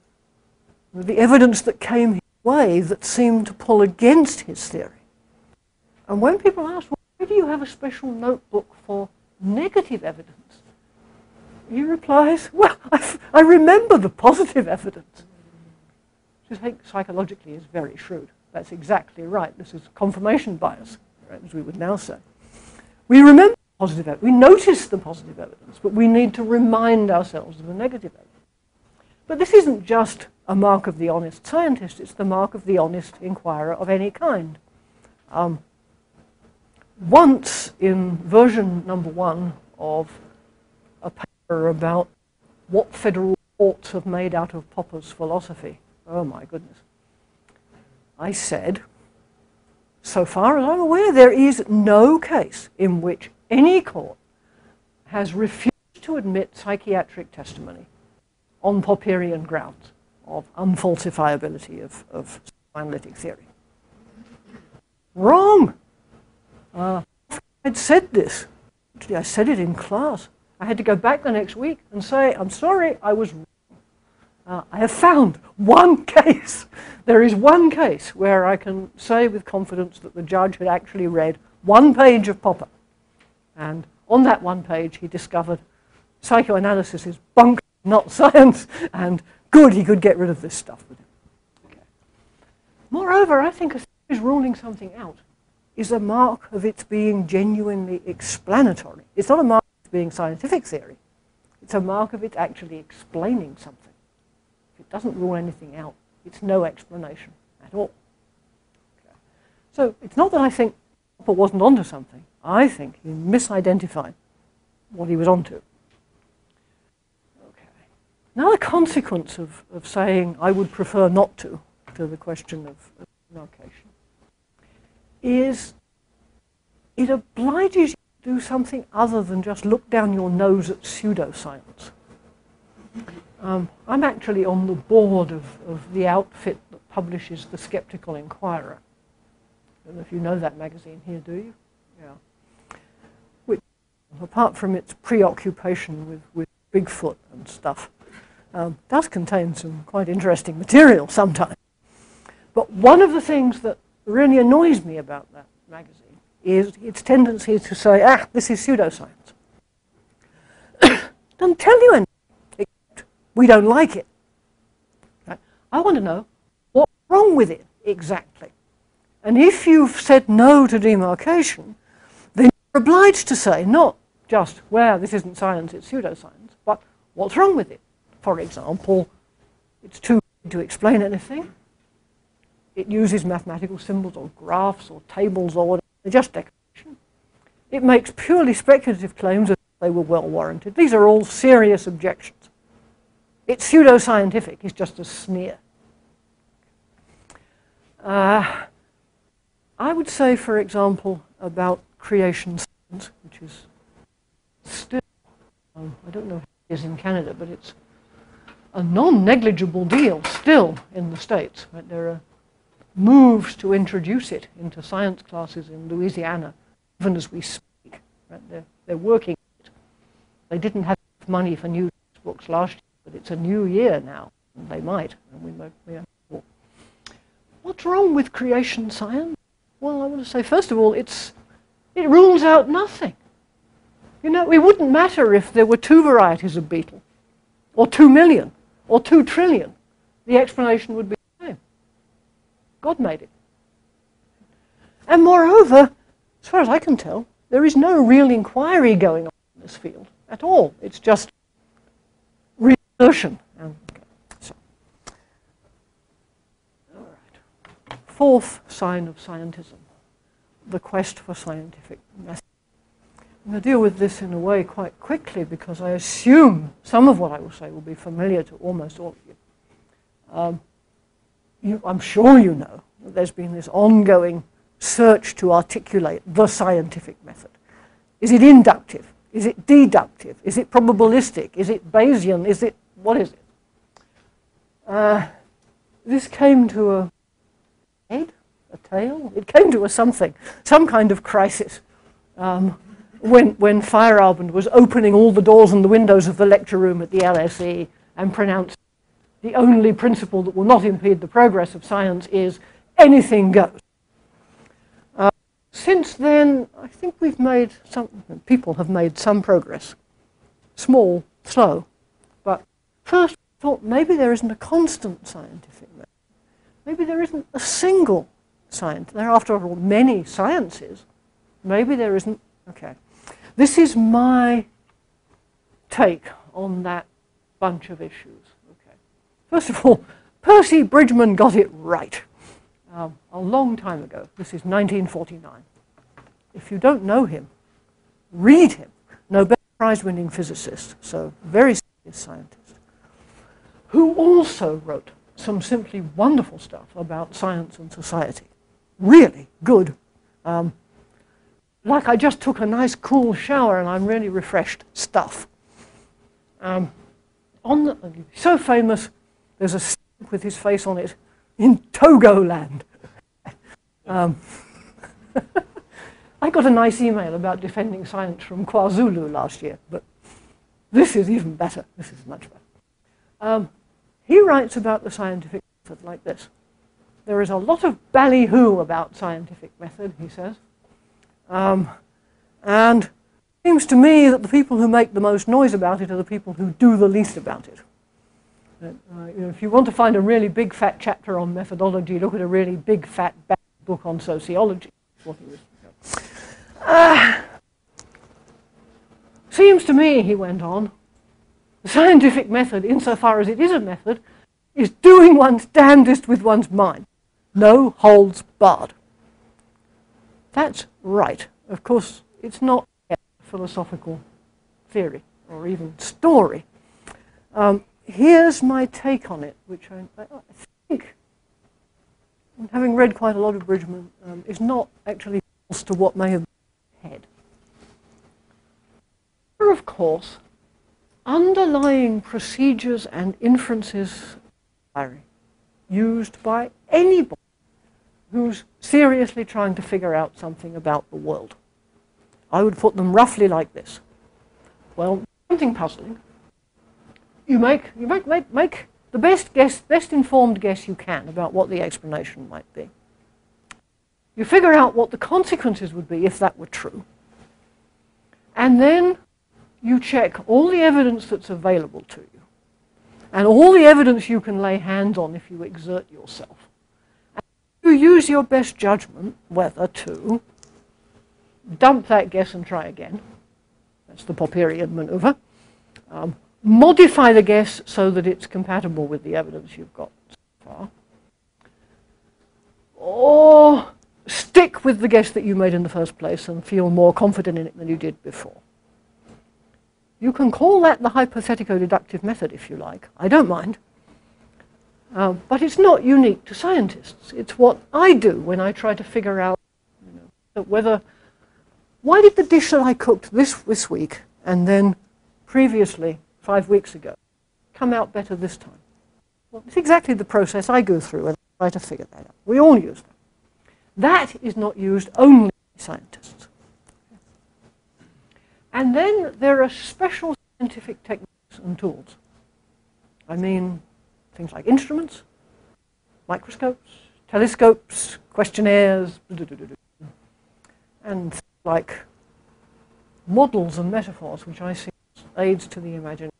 evidence that came his way that seemed to pull against his theory. And when people ask, well, why do you have a special notebook for negative evidence? He replies, well, I remember the positive evidence. Which I think psychologically is very shrewd. That's exactly right. This is confirmation bias, right, as we would now say. We remember positive evidence. We notice the positive evidence, but we need to remind ourselves of the negative evidence. But this isn't just a mark of the honest scientist, it's the mark of the honest inquirer of any kind. Once in version number 1 of a paper about what federal courts have made out of Popper's philosophy, oh my goodness, I said, so far as I'm aware, there is no case in which any court has refused to admit psychiatric testimony on Popperian grounds of unfalsifiability of psychoanalytic theory. Wrong! I'd said this. Actually, I said it in class. I had to go back the next week and say, I'm sorry, I was wrong. I have found one case. There is one case where I can say with confidence that the judge had actually read one page of Popper. And on that one page, he discovered psychoanalysis is bunk, not science, and good, he could get rid of this stuff with him. Okay. Moreover, I think a theory ruling something out is a mark of its being genuinely explanatory. It's not a mark of its being scientific theory. It's a mark of it actually explaining something. If it doesn't rule anything out, it's no explanation at all. Okay. So it's not that I think Popper wasn't onto something. I think he misidentified what he was onto. Okay. Another consequence of saying I would prefer not to the question of demarcation is it obliges you to do something other than just look down your nose at pseudoscience. I'm actually on the board of the outfit that publishes The Skeptical Inquirer. I don't know if you know that magazine here, do you? Yeah. Which, apart from its preoccupation with Bigfoot and stuff, does contain some quite interesting material sometimes. But one of the things that really annoys me about that magazine is its tendency to say, this is pseudoscience. Doesn't tell you anything, except we don't like it. Right? I want to know what's wrong with it exactly. And if you've said no to demarcation, then you're obliged to say not just, well, this isn't science, it's pseudoscience, but what's wrong with it? For example, it's too big to explain anything. It uses mathematical symbols or graphs or tables or whatever, they're just decoration. It makes purely speculative claims as if they were well warranted. These are all serious objections. It's pseudoscientific, it's just a sneer. I would say, for example, about creation science, which is still, I don't know how it is in Canada, but it's a non-negligible deal still in the States. Right? There are moves to introduce it into science classes in Louisiana, even as we speak. Right? They're working it. They didn't have money for new textbooks last year, but it's a new year now, and they might, and we might. What's wrong with creation science? Well, I want to say, first of all, it rules out nothing. You know, it wouldn't matter if there were 2 varieties of beetle, or 2 million, or 2 trillion. The explanation would be the same. God made it. And moreover, as far as I can tell, there is no real inquiry going on in this field at all. It's just reassertion. So. All right. 4th sign of scientism, the quest for scientific method. I'm going to deal with this in a way quite quickly because I assume some of what I will say will be familiar to almost all of you. I'm sure you know that there's been this ongoing search to articulate the scientific method. Is it inductive? Is it deductive? Is it probabilistic? Is it Bayesian? What is it? This came to a head, a tail? It came to a something, some kind of crisis when Feyerabend was opening all the doors and the windows of the lecture room at the LSE and pronounced the only principle that will not impede the progress of science is anything goes. Since then, I think people have made some progress. Small, slow, but first I thought maybe there isn't a constant scientific method. Maybe there isn't a single science. There are, after all, many sciences. Maybe there isn't. Okay. This is my take on that bunch of issues. Okay. First of all, Percy Bridgman got it right a long time ago. This is 1949. If you don't know him, read him. Nobel Prize-winning physicist, so very serious scientist, who also wrote some simply wonderful stuff about science and society. Really good. Like I just took a nice cool shower and I'm really refreshed stuff. So famous, there's a stamp with his face on it in Togoland. I got a nice email about defending science from KwaZulu last year, but this is even better. This is much better. He writes about the scientific method like this. There is a lot of ballyhoo about scientific method, he says. And it seems to me that the people who make the most noise about it are the people who do the least about it. If you want to find a really big fat chapter on methodology, look at a really big fat book on sociology. What he was, seems to me, he went on, the scientific method, insofar as it is a method, is doing one's damnedest with one's mind. No holds barred. That's right. Of course, it's not a philosophical theory or even story. Here's my take on it, which I think, having read quite a lot of Bridgman, is not actually false to what may have been head. There are, of course, underlying procedures and inferences used by anybody who's seriously trying to figure out something about the world. I would put them roughly like this. Well, something puzzling. You make the best informed guess you can about what the explanation might be. You figure out what the consequences would be if that were true. And then you check all the evidence that's available to you and all the evidence you can lay hands on if you exert yourself. And you use your best judgment whether to dump that guess and try again. That's the Popperian maneuver. Modify the guess so that it's compatible with the evidence you've got so far. Or stick with the guess that you made in the first place and feel more confident in it than you did before. You can call that the hypothetico-deductive method if you like. I don't mind. But it's not unique to scientists. It's what I do when I try to figure out why did the dish that I cooked this week and then previously 5 weeks ago come out better this time? Well, it's exactly the process I go through and try to figure that out. We all use that. That is not used only by scientists. And then there are special scientific techniques and tools. I mean, things like instruments, microscopes, telescopes, questionnaires, and things like models and metaphors, which I see as aids to the imagination.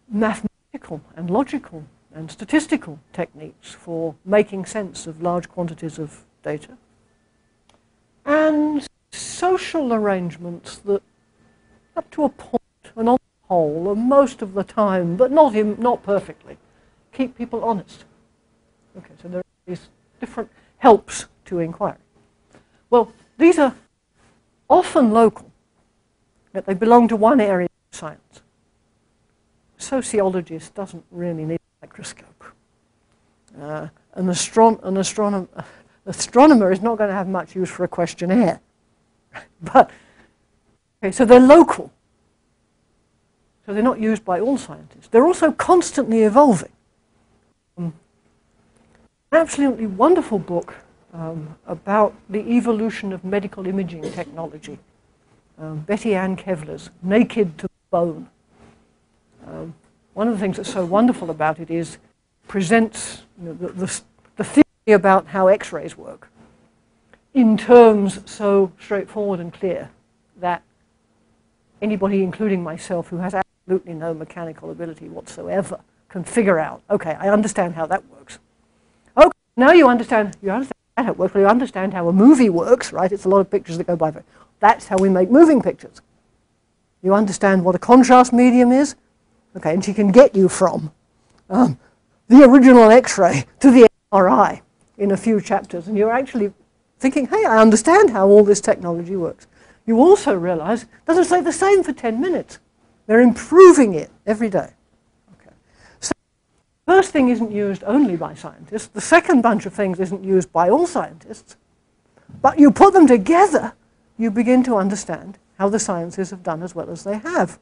Mathematical and logical and statistical techniques for making sense of large quantities of data. And social arrangements that, up to a point, and on the whole, and most of the time, but not perfectly, keep people honest. Okay, so there are these different helps to inquiry. Well, these are often local, yet they belong to one area of science. sociologist doesn't really need a microscope. An astronomer is not going to have much use for a questionnaire. But, okay, so they're local. So they're not used by all scientists. They're also constantly evolving. An absolutely wonderful book about the evolution of medical imaging technology. Betty Ann Kevler's Naked to the Bone. One of the things that's so wonderful about it is presents the theory about how X-rays work in terms so straightforward and clear that anybody, including myself, who has absolutely no mechanical ability whatsoever, can figure out, okay, I understand how that works. Okay, now you understand how it works, well, you understand how a movie works, right? It's a lot of pictures that go by. That's how we make moving pictures. You understand what a contrast medium is? Okay, and she can get you from the original X-ray to the MRI in a few chapters, and you're actually thinking, hey, I understand how all this technology works. You also realize it doesn't stay the same for 10 minutes. They're improving it every day. Okay. So the first thing isn't used only by scientists. The second bunch of things isn't used by all scientists. But you put them together, you begin to understand how the sciences have done as well as they have.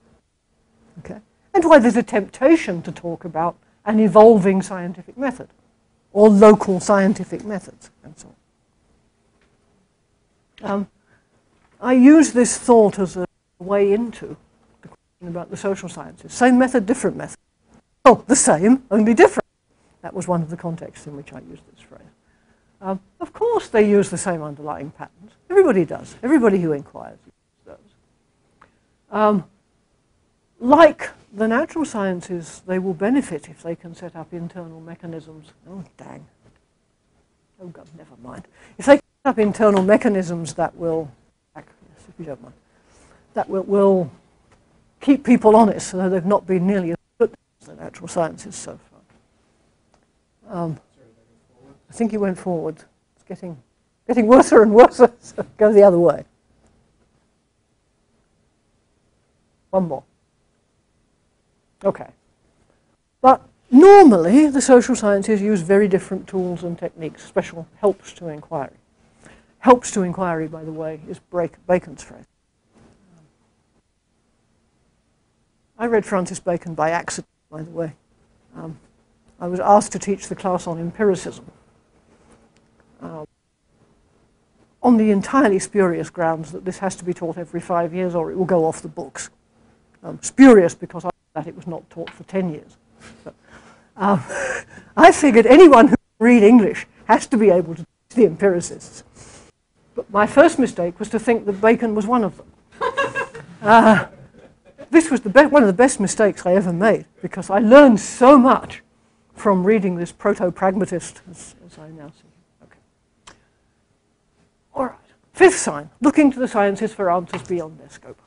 Okay. And why there's a temptation to talk about an evolving scientific method or local scientific methods and so on. I use this thought as a way into the question about the social sciences. Same method, different method. Oh, the same, only different. That was one of the contexts in which I used this phrase. Of course they use the same underlying patterns. Everybody does. Everybody who inquires uses those. Like the natural sciences, they will benefit if they can set up internal mechanisms. Oh, dang. Oh, God, never mind. If they can set up internal mechanisms that will, yes, if you don't mind, that will keep people honest, so they've not been nearly as good as the natural sciences so far. I think he went forward. It's getting worse and worse, so go the other way. One more. Okay. But normally, the social sciences use very different tools and techniques, special helps to inquiry. Helps to inquiry, by the way, is Bacon's phrase. I read Francis Bacon by accident, by the way. I was asked to teach the class on empiricism on the entirely spurious grounds that this has to be taught every 5 years or it will go off the books. Spurious because that it was not taught for 10 years. But, I figured anyone who can read English has to be able to teach the empiricists. But my first mistake was to think that Bacon was one of them. This was one of the best mistakes I ever made because I learned so much from reading this proto-pragmatist, as I now see. Okay. All right. Fifth sign, looking to the sciences for answers beyond their scope.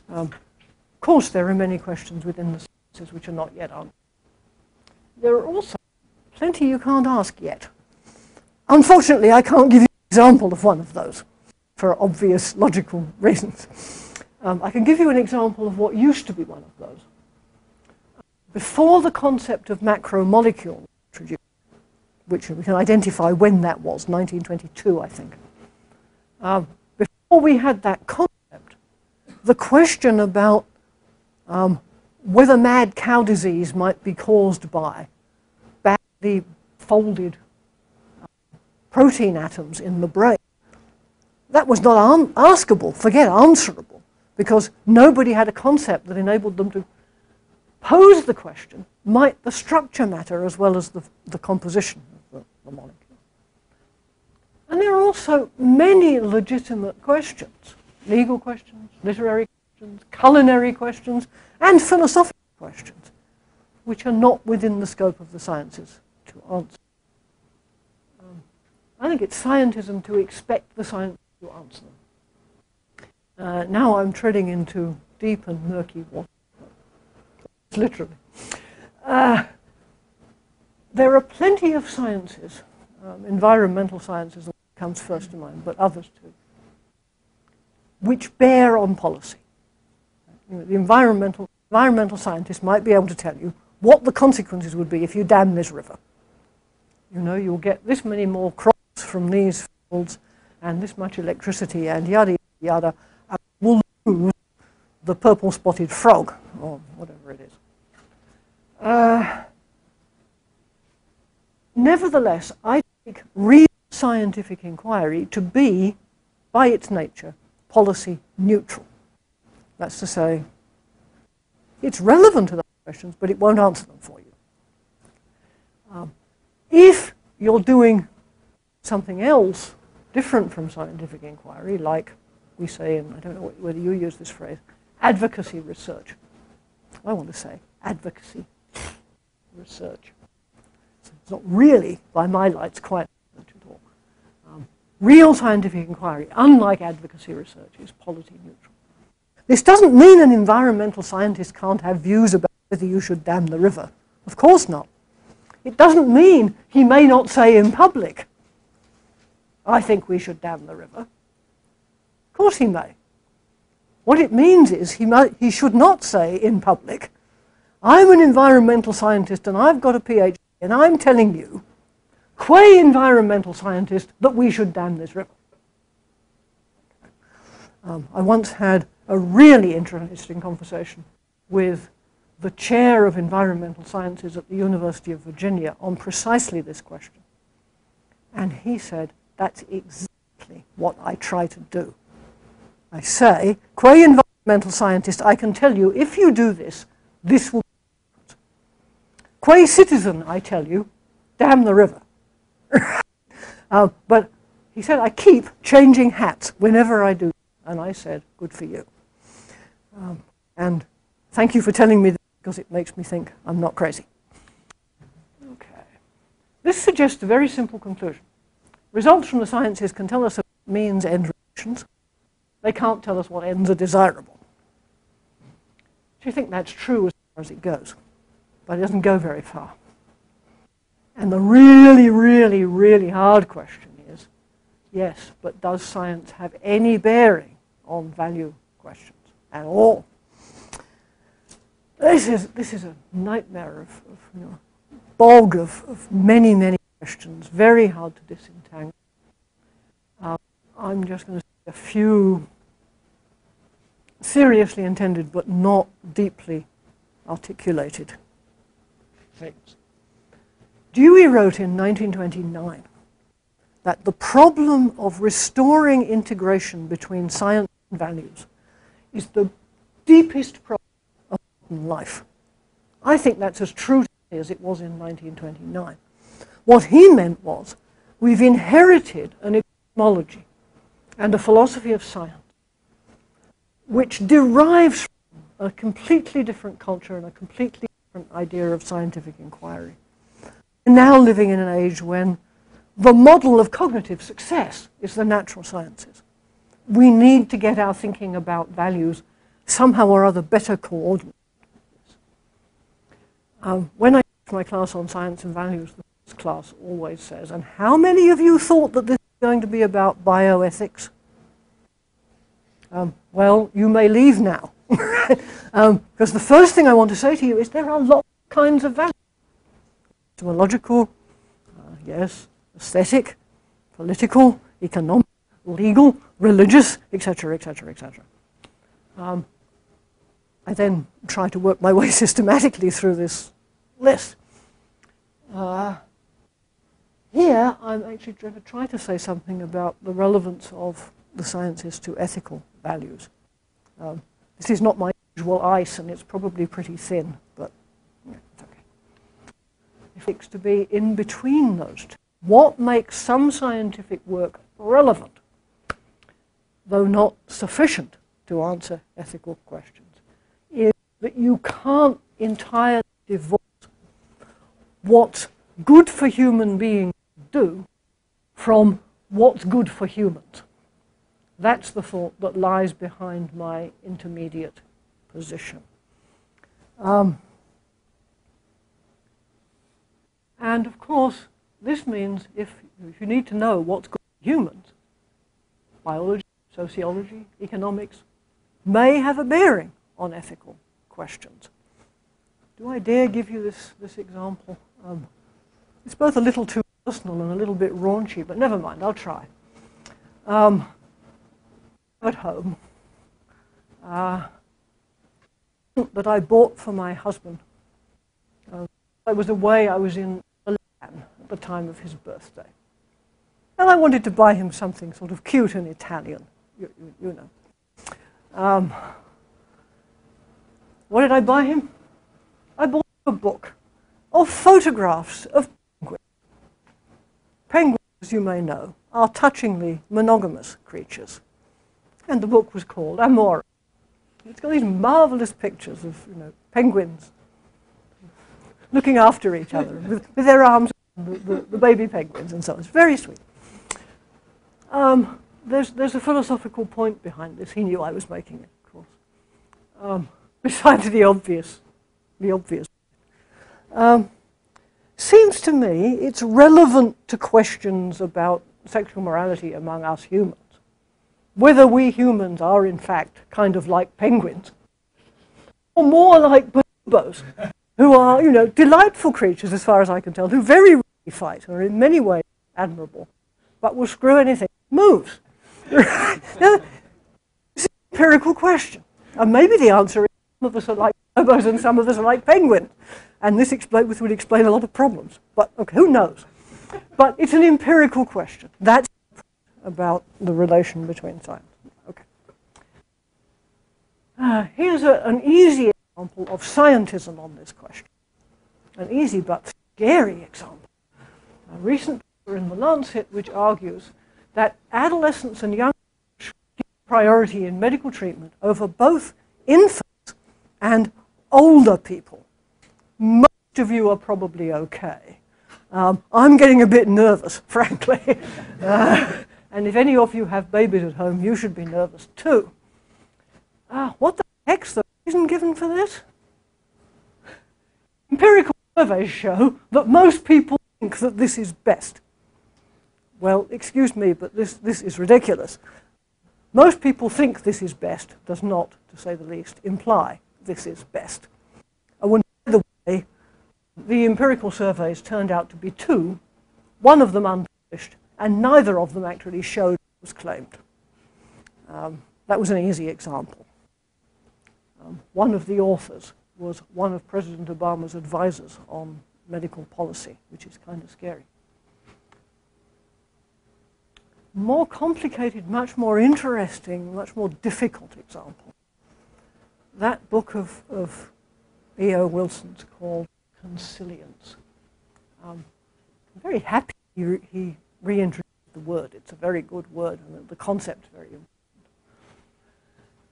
Of course, there are many questions within the sciences which are not yet answered. There are also plenty you can't ask yet. Unfortunately, I can't give you an example of one of those for obvious logical reasons. I can give you an example of what used to be one of those. Before the concept of macromolecule was introduced, which we can identify when that was, 1922, I think. Before we had that concept, the question about whether mad cow disease might be caused by badly folded protein atoms in the brain, that was not askable, forget answerable, because nobody had a concept that enabled them to pose the question, might the structure matter as well as the composition of the molecule? And there are also many legitimate questions, legal questions, literary questions, culinary questions, and philosophical questions, which are not within the scope of the sciences to answer. I think it's scientism to expect the science to answer them. Now I'm treading into deep and murky water, literally. There are plenty of sciences, environmental sciences comes first to mind, but others too, which bear on policy. You know, the environmental environmental scientist might be able to tell you what the consequences would be if you dam this river. You know, you'll get this many more crops from these fields and this much electricity and yada, yada, and we'll lose the purple-spotted frog, or whatever it is. Nevertheless, I take real scientific inquiry to be, by its nature, policy neutral. That's to say, it's relevant to those questions, but it won't answer them for you. If you're doing something else different from scientific inquiry, like we say, and I don't know whether you use this phrase, advocacy research. I want to say advocacy research. So it's not really, by my lights, quite research at all. Real scientific inquiry, unlike advocacy research, is policy neutral. This doesn't mean an environmental scientist can't have views about whether you should dam the river. Of course not. It doesn't mean he may not say in public, I think we should dam the river. Of course he may. What it means is he should not say in public, I'm an environmental scientist and I've got a PhD and I'm telling you, qua environmental scientist, that we should dam this river. I once had a really interesting conversation with the chair of environmental sciences at the University of Virginia on precisely this question. And he said, that's exactly what I try to do. I say, qua environmental scientist, I can tell you, if you do this, this will be different. Qua citizen, I tell you, dam the river. But he said, I keep changing hats whenever I do. And I said, good for you. And thank you for telling me this, because it makes me think I'm not crazy. Okay. This suggests a very simple conclusion. Results from the sciences can tell us about means-end relations. They can't tell us what ends are desirable. Do you think that's true as far as it goes? But it doesn't go very far. And the really, really, really hard question is, yes, but does science have any bearing on value questions at all? This is a nightmare of you know, bog of many, many questions, very hard to disentangle. I'm just going to say a few seriously intended but not deeply articulated things. Dewey wrote in 1929 that the problem of restoring integration between science and values is the deepest problem of modern life. I think that's as true today as it was in 1929. What he meant was, we've inherited an epistemology and a philosophy of science which derives from a completely different culture and a completely different idea of scientific inquiry. We're now living in an age when the model of cognitive success is the natural sciences. We need to get our thinking about values somehow or other better coordinated. When I teach my class on science and values, the first class always says, and how many of you thought that this is going to be about bioethics? Well, you may leave now. Because the first thing I want to say to you is there are lots of kinds of values. Epistemological, yes, aesthetic, political, economic, legal, religious, etc., etc., etc. I then try to work my way systematically through this list. Here, I'm actually going to try to say something about the relevance of the sciences to ethical values. This is not my usual ice, and it's probably pretty thin, but yeah, it's okay. Ethics to be in between those two. What makes some scientific work relevant, though not sufficient to answer ethical questions, is that you can't entirely divorce what's good for human beings to do from what's good for humans. That's the thought that lies behind my intermediate position. And of course, this means if you need to know what's good for humans, biology, sociology, economics may have a bearing on ethical questions. questions. Do I dare give you this example? It's both a little too personal and a little bit raunchy, but never mind, I'll try. At home, that I bought for my husband. I was away, I was in Milan at the time of his birthday. And I wanted to buy him something sort of cute and Italian, you know. What did I buy him? I bought him a book of photographs of penguins. Penguins, as you may know, are touchingly monogamous creatures. And the book was called Amore. It's got these marvelous pictures of, you know, penguins looking after each other with their arms around the baby penguins and so on. It's very sweet. There's a philosophical point behind this. He knew I was making it, of course. Besides the obvious. Seems to me it's relevant to questions about sexual morality among us humans. Whether we humans are in fact kind of like penguins, or more like bonobos, who are, you know, delightful creatures as far as I can tell, who very rarely fight, and are in many ways admirable, but will screw anything that moves. Now, it's an empirical question. And maybe the answer is some of us are like bonobos and some of us are like penguins. And this would explain a lot of problems. But okay, who knows? But it's an empirical question. That's about the relation between science. Okay. Here's an easy example of scientism on this question. An easy but scary example. A recent paper in The Lancet which argues that adolescents and young should give priority in medical treatment over both infants and older people. Most of you are probably okay. I'm getting a bit nervous, frankly. And if any of you have babies at home, you should be nervous too. What the heck's the reason given for this? Empirical surveys show that most people think that this is best. Well, excuse me, but this is ridiculous. Most people think this is best does not, to say the least, imply this is best. And by the way, the empirical surveys turned out to be two, one of them unpublished, and neither of them actually showed what was claimed. That was an easy example. One of the authors was one of President Obama's advisors on medical policy, which is kind of scary. More complicated, much more interesting, much more difficult example. That book of E.O. Wilson's called Consilience. I'm very happy he reintroduced the word. It's a very good word, and the concept is very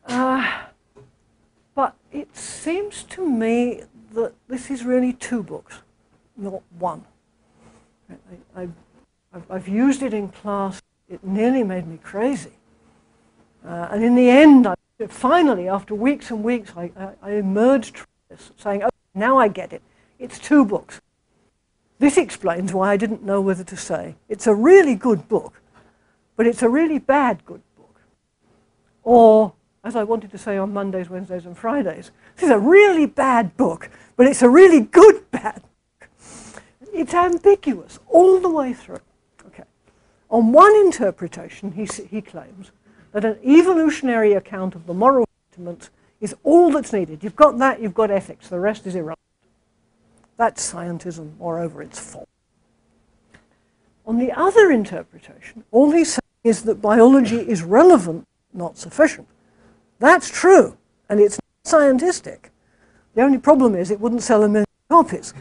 important. But it seems to me that this is really two books, not one. I've used it in class. It nearly made me crazy. And in the end, finally, after weeks and weeks, I emerged from this saying, oh, now I get it. It's two books. This explains why I didn't know whether to say it's a really good book, but it's a really bad good book. Or, as I wanted to say on Mondays, Wednesdays, and Fridays, this is a really bad book, but it's a really good bad book. It's ambiguous all the way through. Okay. On one interpretation, he claims that an evolutionary account of the moral sentiments is all that's needed. You've got that, you've got ethics. The rest is irrelevant. That's scientism, moreover, it's false. On the other interpretation, all he's saying is that biology is relevant, not sufficient. That's true, and it's not scientistic. The only problem is it wouldn't sell a million copies.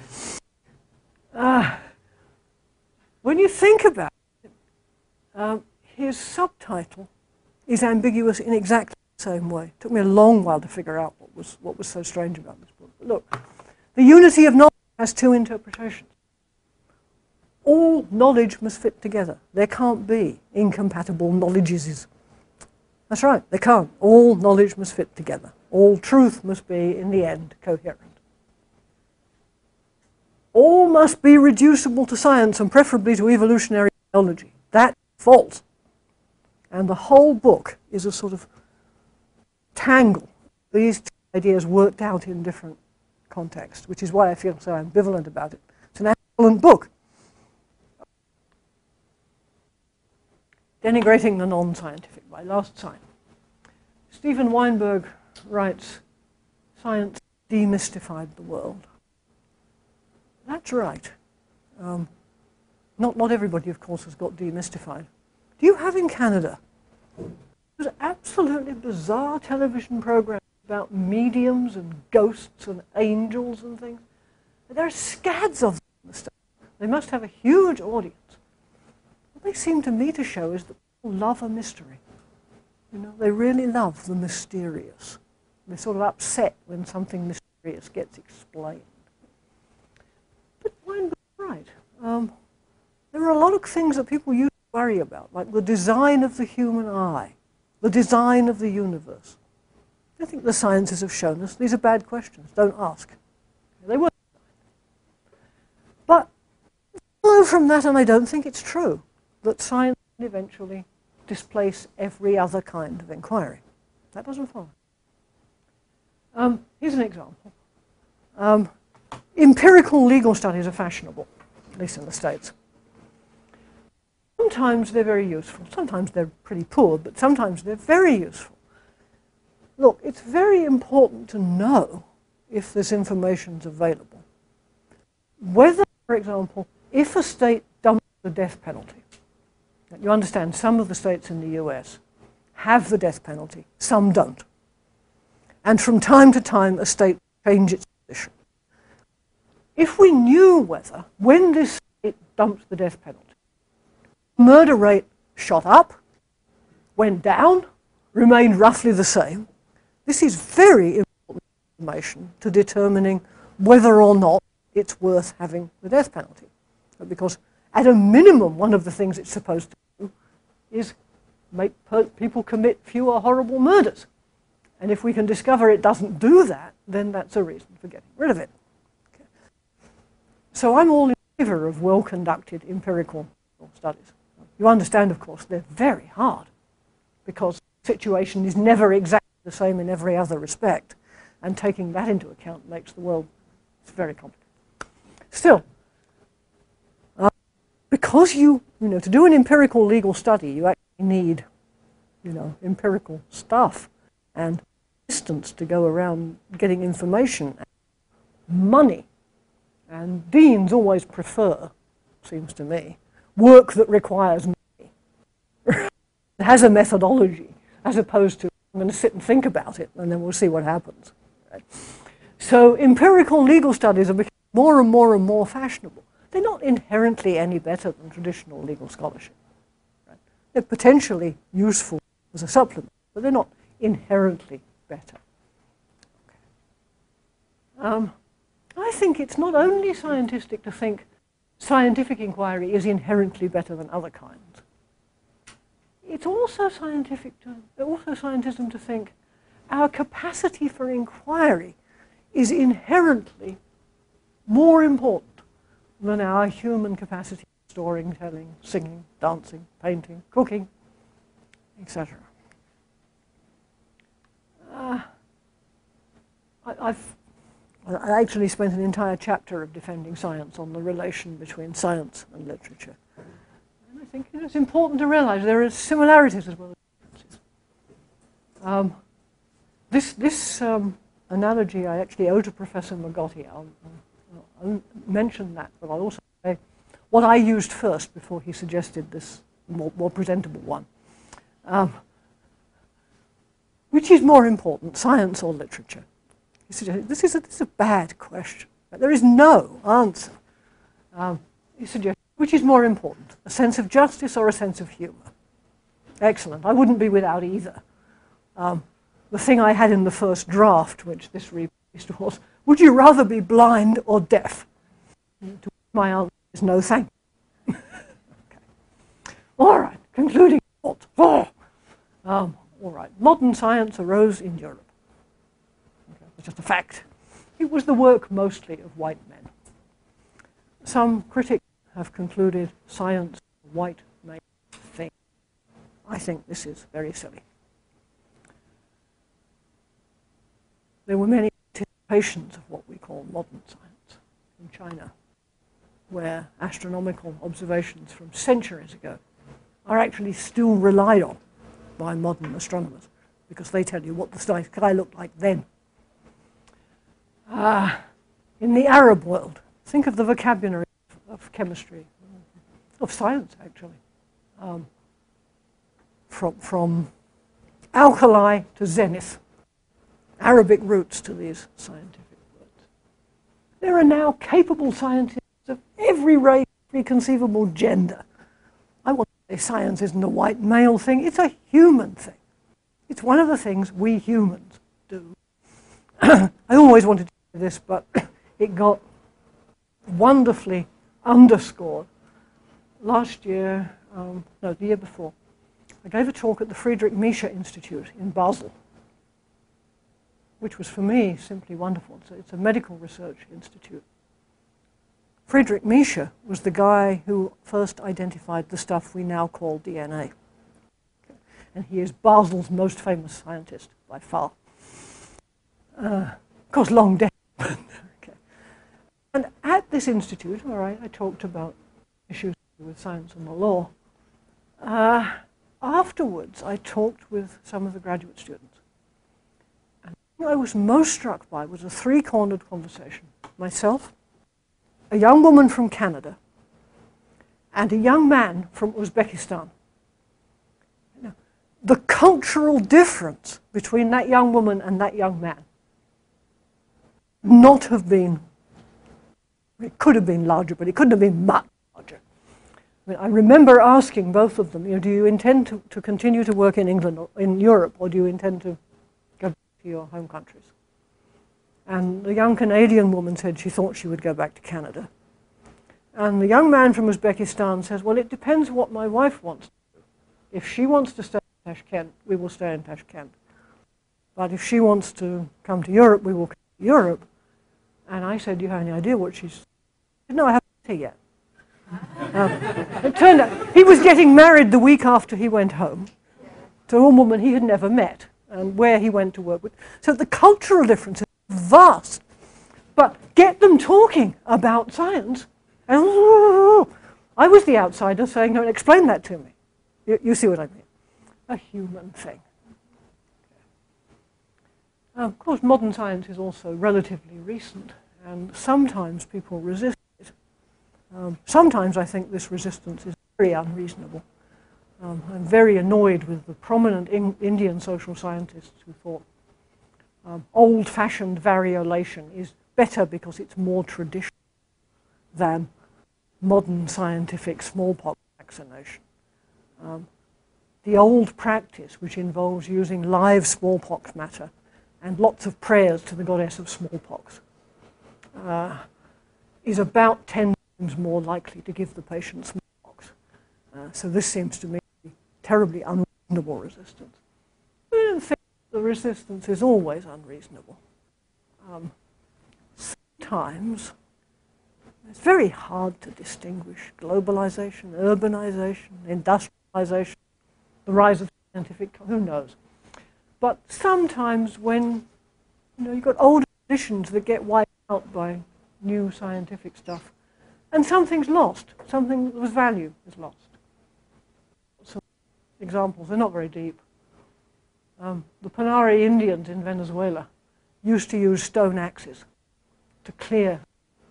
When you think about it, his subtitle is ambiguous in exactly the same way. It took me a long while to figure out what was so strange about this book. But look, the unity of knowledge has two interpretations. All knowledge must fit together. There can't be incompatible knowledges. That's right, they can't. All knowledge must fit together. All truth must be, in the end, coherent. All must be reducible to science and preferably to evolutionary biology. That's false. And the whole book is a sort of tangle. These two ideas worked out in different contexts, which is why I feel so ambivalent about it. It's an ambivalent book. Denigrating the non-scientific, my last sign. Steven Weinberg writes, "Science demystified the world." That's right. Not everybody, of course, has got demystified. Do you have in Canada those absolutely bizarre television programs about mediums and ghosts and angels and things? There are scads of them. They must have a huge audience. What they seem to me to show is that people love a mystery. You know, they really love the mysterious. They're sort of upset when something mysterious gets explained. But Weinberg's right. There are a lot of things that people used to worry about, like the design of the human eye, the design of the universe. I think the sciences have shown us these are bad questions. Don't ask. They were. But I follow from that, and I don't think it's true, that science will eventually displace every other kind of inquiry. That doesn't follow. Here's an example. Empirical legal studies are fashionable, at least in the States. Sometimes they're very useful. Sometimes they're pretty poor, but sometimes they're very useful. Look, it's very important to know if this information's available. Whether, for example, if a state dumps the death penalty, you understand some of the states in the US have the death penalty, some don't. And from time to time, a state will change its position. If we knew whether, when this state dumps the death penalty, murder rate shot up, went down, remained roughly the same, this is very important information to determining whether or not it's worth having the death penalty. Because at a minimum, one of the things it's supposed to do is make people commit fewer horrible murders. And if we can discover it doesn't do that, then that's a reason for getting rid of it. Okay. So I'm all in favor of well-conducted empirical studies. You understand, of course, they're very hard because the situation is never exactly the same in every other respect. And taking that into account makes the world very complicated. Still, because to do an empirical legal study, you actually need, empirical stuff and distance to go around getting information, and money. And deans always prefer, seems to me, work that requires money. It has a methodology, as opposed to, I'm going to sit and think about it, and then we'll see what happens. Right? So empirical legal studies are becoming more and more and more fashionable. They're not inherently any better than traditional legal scholarship. Right? They're potentially useful as a supplement, but they're not inherently better. Okay. I think it's not only scientific to think scientific inquiry is inherently better than other kinds. It's also scientism to think our capacity for inquiry is inherently more important than our human capacity for storing, telling, singing, dancing, painting, cooking, etc. I actually spent an entire chapter of defending science on the relation between science and literature. And I think it's important to realize there are similarities as well as differences. This analogy I actually owe to Professor Magotti. I'll mention that, but I'll also say what I used first before he suggested this more presentable one. Which is more important, science or literature? He suggested, this is a bad question. There is no answer. He suggested, which is more important, a sense of justice or a sense of humor? Excellent. I wouldn't be without either. The thing I had in the first draft, which this replaced, was, would you rather be blind or deaf? To which my answer is no, thank you. Okay. All right, concluding thought. All right, modern science arose in Europe. Okay, it's just a fact. It was the work mostly of white men. Some critics have concluded science is a white-made thing. I think this is very silly. there were many anticipations of what we call modern science in China, where astronomical observations from centuries ago are actually still relied on by modern astronomers, because they tell you what the sky looked like then. In the Arab world, think of the vocabulary of chemistry, of science actually, from alkali to zenith, Arabic roots to these scientific words. There are now capable scientists of every race, every conceivable gender. I want to say science isn't a white male thing, it's a human thing. It's one of the things we humans do. I always wanted to say this, but it got wonderfully underscored last year, no, the year before. I gave a talk at the Friedrich Miescher Institute in Basel, which was for me simply wonderful. It's a medical research institute. Friedrich Miescher was the guy who first identified the stuff we now call DNA. And he is Basel's most famous scientist by far. Of course, long dead. Okay. And at this institute, all right, I talked about issues with science and the law. Afterwards, I talked with some of the graduate students. And what I was most struck by was a three-cornered conversation. Myself, a young woman from Canada, and a young man from Uzbekistan. Now, the cultural difference between that young woman and that young man not have been, it could have been larger, but it couldn't have been much larger. I mean, I remember asking both of them, do you intend to continue to work in England or in Europe, or do you intend to go back to your home countries? And the young Canadian woman said she thought she would go back to Canada. And the young man from Uzbekistan says, well, it depends what my wife wants to do. If she wants to stay in Tashkent, we will stay in Tashkent. But if she wants to come to Europe, we will come to Europe. And I said, do you have any idea what she's... No, I haven't met her yet. It turned out he was getting married the week after he went home to a woman he had never met and where he went to work with. So the cultural difference is vast. But get them talking about science. And I was the outsider saying, no, explain that to me. You see what I mean? A human thing. Of course, modern science is also relatively recent, and sometimes people resist it. Sometimes I think this resistance is very unreasonable. I'm very annoyed with the prominent Indian social scientists who thought old-fashioned variolation is better because it's more traditional than modern scientific smallpox vaccination. The old practice, which involves using live smallpox matter and lots of prayers to the goddess of smallpox, is about 10 times more likely to give the patient smallpox. So this seems to me to be terribly unreasonable resistance. I don't think the resistance is always unreasonable. Sometimes it's very hard to distinguish globalization, urbanization, industrialization, the rise of scientific, who knows. But sometimes when you've got older traditions that get wiped out by new scientific stuff, and something's lost, something with value is lost. Some examples, they're not very deep. The Panari Indians in Venezuela used to use stone axes to clear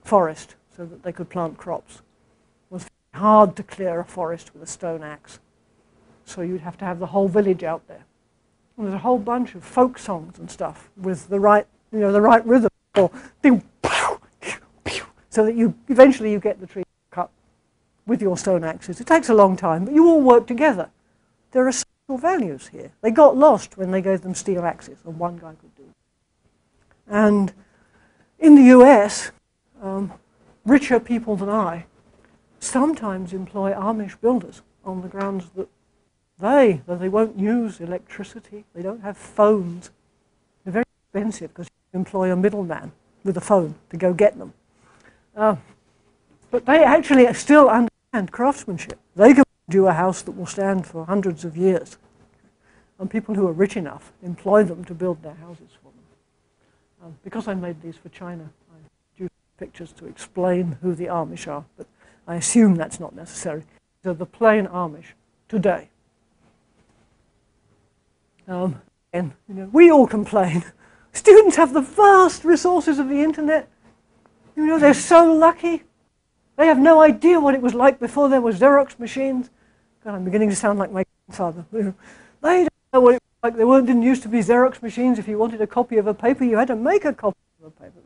forest so that they could plant crops. It was very hard to clear a forest with a stone axe. So you'd have to have the whole village out there. And there's a whole bunch of folk songs and stuff with the right, the right rhythm, or so that eventually you get the tree cut with your stone axes. It takes a long time, but you all work together. There are social values here. They got lost when they gave them steel axes, and one guy could do it. And in the US, richer people than I sometimes employ Amish builders on the grounds that they won't use electricity, they don't have phones. They're very expensive because you employ a middleman with a phone to go get them. But they actually still understand craftsmanship. They can do a house that will stand for hundreds of years. And people who are rich enough employ them to build their houses for them. Because I made these for China, I used pictures to explain who the Amish are, but I assume that's not necessary. So the plain Amish today. And we all complain. Students have the vast resources of the internet. They're so lucky. They have no idea what it was like before there were Xerox machines. God, I'm beginning to sound like my grandfather. They don't know what it was like. There didn't used to be Xerox machines. If you wanted a copy of a paper, you had to make a copy of a paper.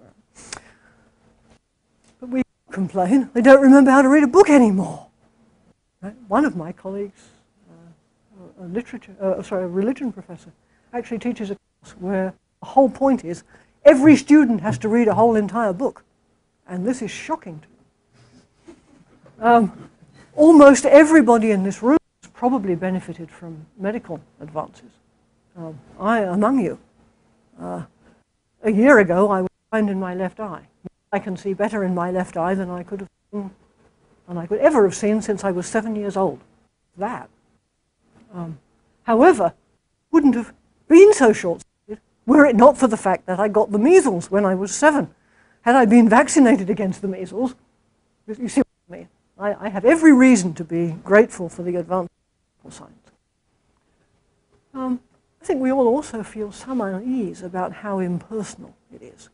But we complain. They don't remember how to read a book anymore. Right? One of my colleagues, a religion professor, actually teaches a course where the whole point is every student has to read a whole entire book. And this is shocking to me. Almost everybody in this room has probably benefited from medical advances. I among you. A year ago, I was blind in my left eye. I can see better in my left eye than I could have seen, and I could ever have seen since I was 7 years old. That. However, wouldn't have been so short-sighted were it not for the fact that I got the measles when I was 7. Had I been vaccinated against the measles, you see what I mean. I have every reason to be grateful for the advances of science. I think we all also feel some unease about how impersonal it is.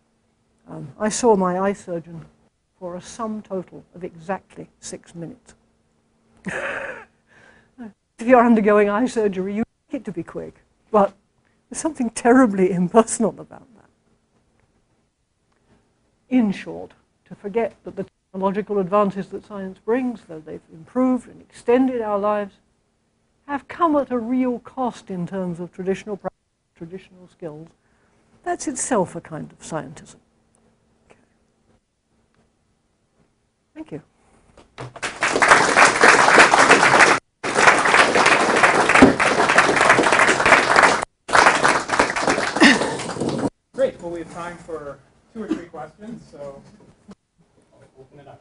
I saw my eye surgeon for a sum total of exactly 6 minutes. If you're undergoing eye surgery, you like it to be quick, but there's something terribly impersonal about that. In short, to forget that the technological advances that science brings, though they've improved and extended our lives, have come at a real cost in terms of traditional practice, traditional skills. That's itself a kind of scientism. Okay. Thank you.
Great. Well, we have time for 2 or 3 questions, so I'll open it up.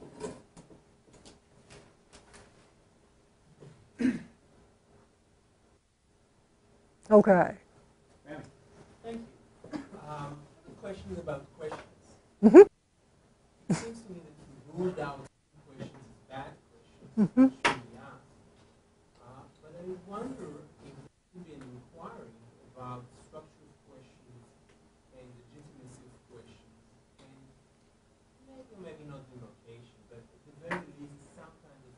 Okay.
Thank you. I have a question about questions.
Mm-hmm.
It seems to me that you ruled out questions as bad questions that should be asked. But I wonder if there could be an inquiry about structure of questions and legitimacy of questions, and maybe or maybe not demarcation, but at the very least some kind of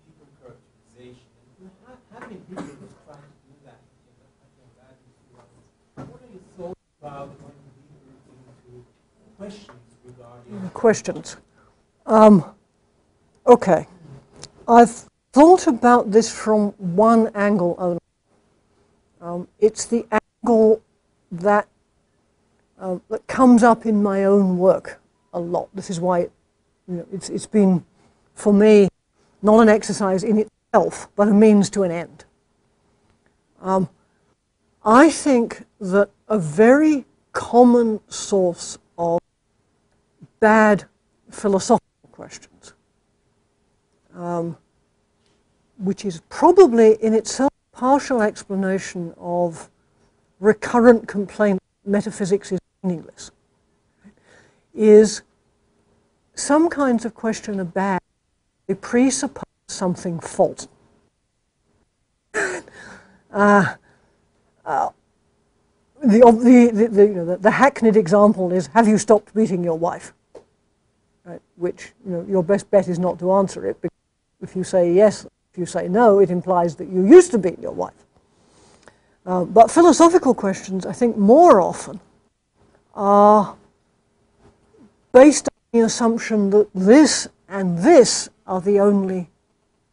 deeper characterization. And having people who's trying to do that, what are your thoughts about going deeper into questions regarding
Questions. Okay. I've thought about this from one angle only. It's the angle that that comes up in my own work a lot. This is why it's been, for me, not an exercise in itself, but a means to an end. I think that a very common source of bad philosophical questions, which is probably in itself a partial explanation of recurrent complaint that metaphysics is meaningless, is some kinds of question are bad. They presuppose something false. The hackneyed example is, have you stopped beating your wife? Right? Which, your best bet is not to answer it, because if you say yes, if you say no, it implies that you used to beat your wife. But philosophical questions, I think, more often are based on the assumption that this and this are the only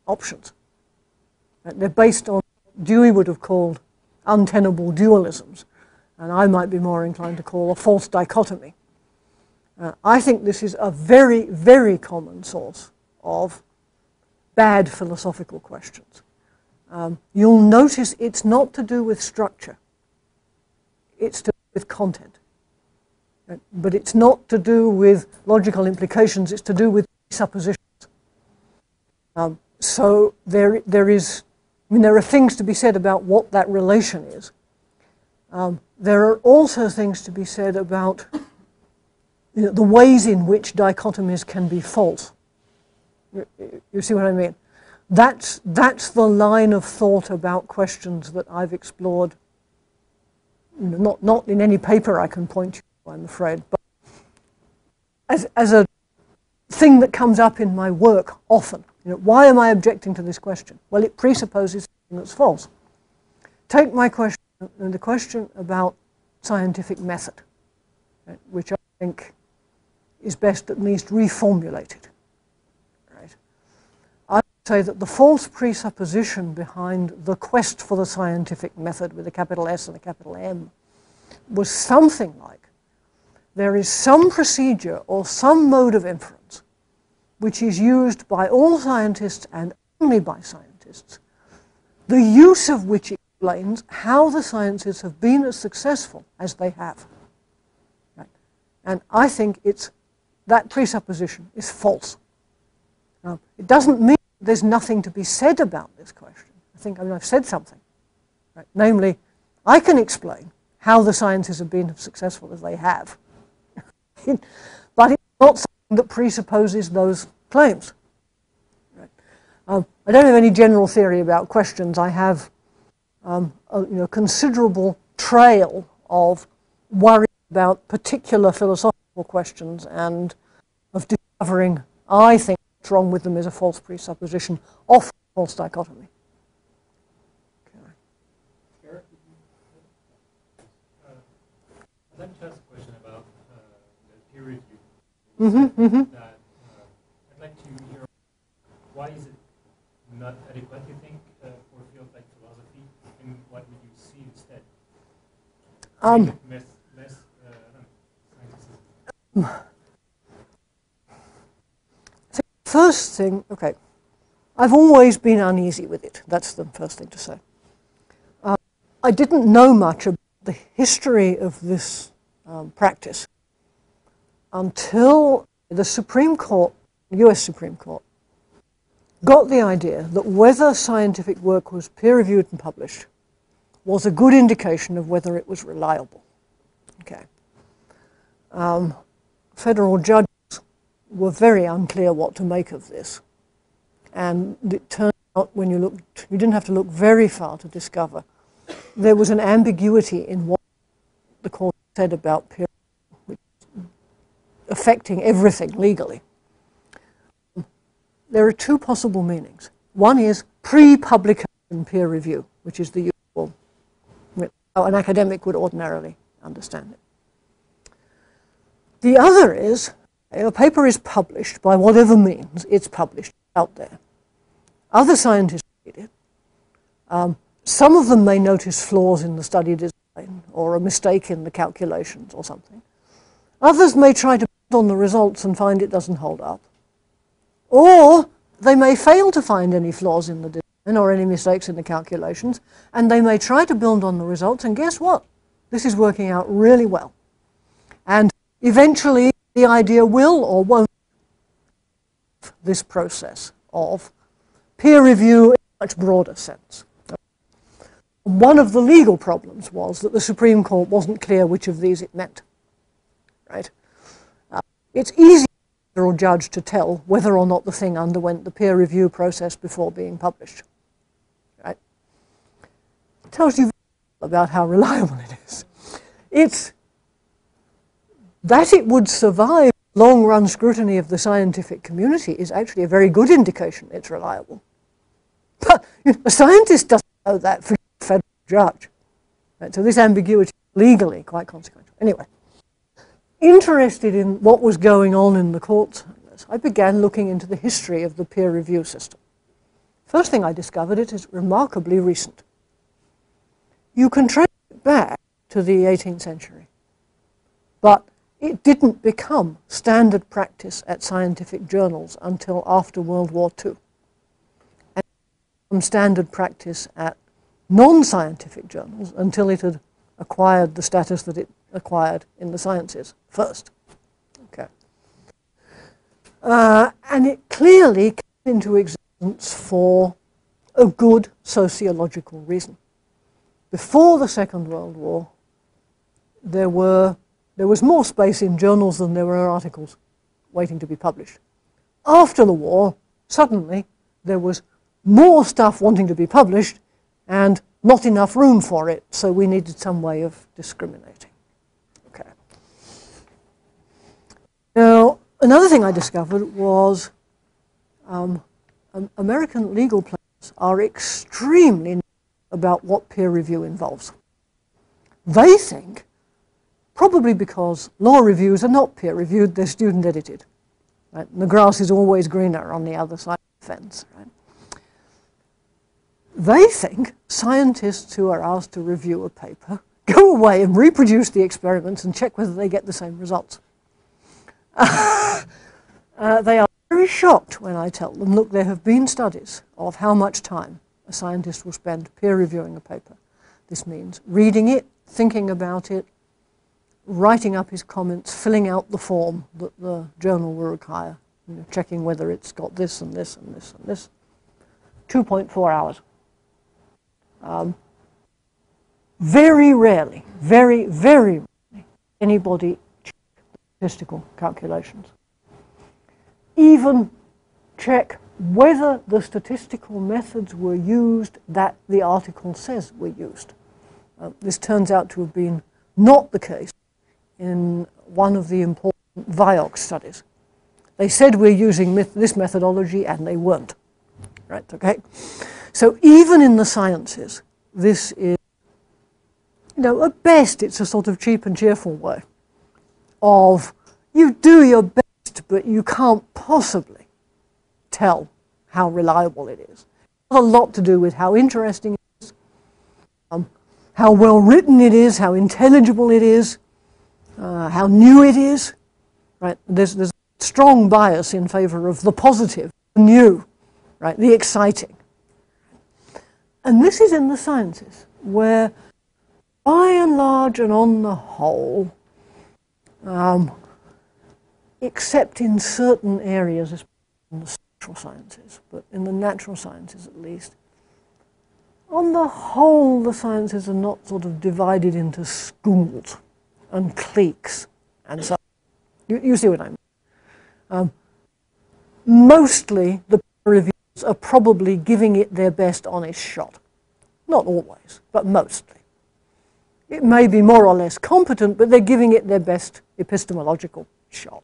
options. Right? They're based on what Dewey would have called untenable dualisms, and I might be more inclined to call a false dichotomy. I think this is a very, very common source of bad philosophical questions. You'll notice it's not to do with structure. It's to do with content. But it's not to do with logical implications. It's to do with suppositions. So there are things to be said about what that relation is. There are also things to be said about the ways in which dichotomies can be false. You see what I mean? That's the line of thought about questions that I've explored. Not in any paper I can point you to, I'm afraid, but as a thing that comes up in my work often. Why am I objecting to this question? Well, it presupposes something that's false. Take my question, the question about scientific method, right, which I think is best at least reformulated. Right? I would say that the false presupposition behind the quest for the scientific method with a capital S and a capital M was something like there is some procedure or some mode of inference which is used by all scientists and only by scientists, the use of which explains how the sciences have been as successful as they have. Right? And I think that presupposition is false. Now, it doesn't mean there's nothing to be said about this question. I've said something. Right? Namely, I can explain how the sciences have been as successful as they have. But it's not something that presupposes those claims. Right? I don't have any general theory about questions. I have a considerable trail of worry about particular philosophical questions and of discovering, I think, what's wrong with them is a false presupposition, often a false dichotomy.
I'd like to ask a question about the peer review. That I'd like to hear why is it not adequate, you think, for a field like philosophy, and what would you see instead? Make it less scientific.
First thing, okay, I've always been uneasy with it. That's the first thing to say. I didn't know much about the history of this practice until the Supreme Court, US Supreme Court, got the idea that whether scientific work was peer-reviewed and published was a good indication of whether it was reliable. Okay. Federal judges were very unclear what to make of this. And it turned out when you looked, you didn't have to look very far to discover there was an ambiguity in what the court said about peer review, affecting everything legally. There are two possible meanings. One is pre-publication peer review, which is the usual, how an academic would ordinarily understand it. The other is a paper is published by whatever means it's published out there. Other scientists read it. Some of them may notice flaws in the study design or a mistake in the calculations or something. Others may try to build on the results and find it doesn't hold up. Or they may fail to find any flaws in the design or any mistakes in the calculations, and they may try to build on the results, and guess what? This is working out really well. And eventually the idea will or won't this process of peer review in a much broader sense. One of the legal problems was that the Supreme Court wasn't clear which of these it meant. Right? It's easy for a federal judge to tell whether or not the thing underwent the peer review process before being published. Right? It tells you about how reliable it is. It's that it would survive long-run scrutiny of the scientific community is actually a very good indication it's reliable. But a scientist doesn't know that for a federal judge. Right? So this ambiguity is legally quite consequential. Anyway, interested in what was going on in the courts, I began looking into the history of the peer review system. First thing I discovered, it is remarkably recent. You can trace it back to the 18th century, but it didn't become standard practice at scientific journals until after World War II. And from standard practice at non-scientific journals until it had acquired the status that it acquired in the sciences first. Okay. And it clearly came into existence for a good sociological reason. Before the Second World War, there was more space in journals than there were articles waiting to be published. After the war, suddenly there was more stuff wanting to be published and not enough room for it, so we needed some way of discriminating. Okay. Now, another thing I discovered was American legal players are extremely about what peer review involves. They think, probably because law reviews are not peer reviewed, they're student edited. Right? And the grass is always greener on the other side of the fence. Right? They think scientists who are asked to review a paper go away and reproduce the experiments and check whether they get the same results. They are very shocked when I tell them, look, there have been studies of how much time a scientist will spend peer reviewing a paper. This means reading it, thinking about it, writing up his comments, filling out the form that the journal will require, checking whether it's got this and this and this and this. 2.4 hours. Very rarely, very, very rarely, anybody check statistical calculations. Even check whether the statistical methods were used that the article says were used. This turns out to have been not the case in one of the important Vioxx studies. They said we're using this methodology and they weren't. Right, okay? So even in the sciences, this is, at best it's a sort of cheap and cheerful way of you do your best, but you can't possibly tell how reliable it is. It's a lot to do with how interesting it is, how well written it is, how intelligible it is, how new it is. Right? There's a strong bias in favor of the positive, the new, right? The exciting. And this is in the sciences, where by and large and on the whole, except in certain areas, especially in the social sciences, but in the natural sciences at least, on the whole, the sciences are not sort of divided into schools and cliques and so on. You see what I mean? Mostly the peer reviewers are probably giving it their best honest shot. Not always, but mostly. It may be more or less competent, but they're giving it their best epistemological shot.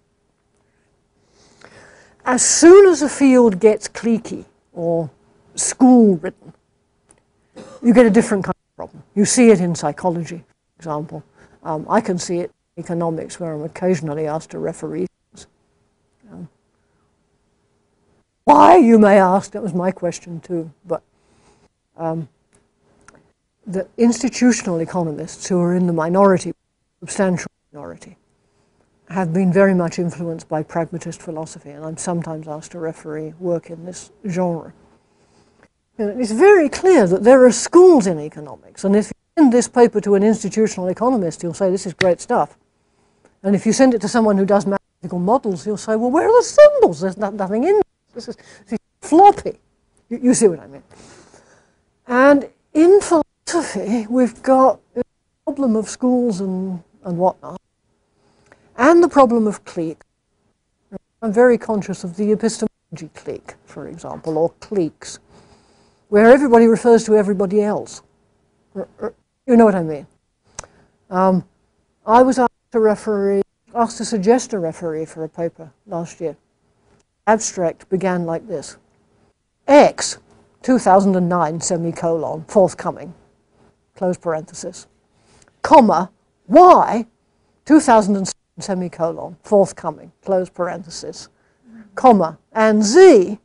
As soon as a field gets cliquey or school-ridden, you get a different kind of problem. You see it in psychology, for example. I can see it in economics, where I'm occasionally asked to referee things. Why, you may ask? That was my question too. But the institutional economists, who are in the minority, substantial minority, have been very much influenced by pragmatist philosophy, and I'm sometimes asked to referee work in this genre. It's very clear that there are schools in economics, and if you send this paper to an institutional economist, he'll say, this is great stuff. And if you send it to someone who does mathematical models, he'll say, well, where are the symbols? There's nothing in this. This is floppy. You see what I mean? And in philosophy, we've got the problem of schools and whatnot, and the problem of clique. I'm very conscious of the epistemology clique, for example, or cliques, where everybody refers to everybody else. You know what I mean? I was asked to suggest a referee for a paper last year. Abstract began like this: X, 2009, semicolon, forthcoming, close parenthesis, comma, Y, 2007, semicolon, forthcoming, close parenthesis, comma, and Z,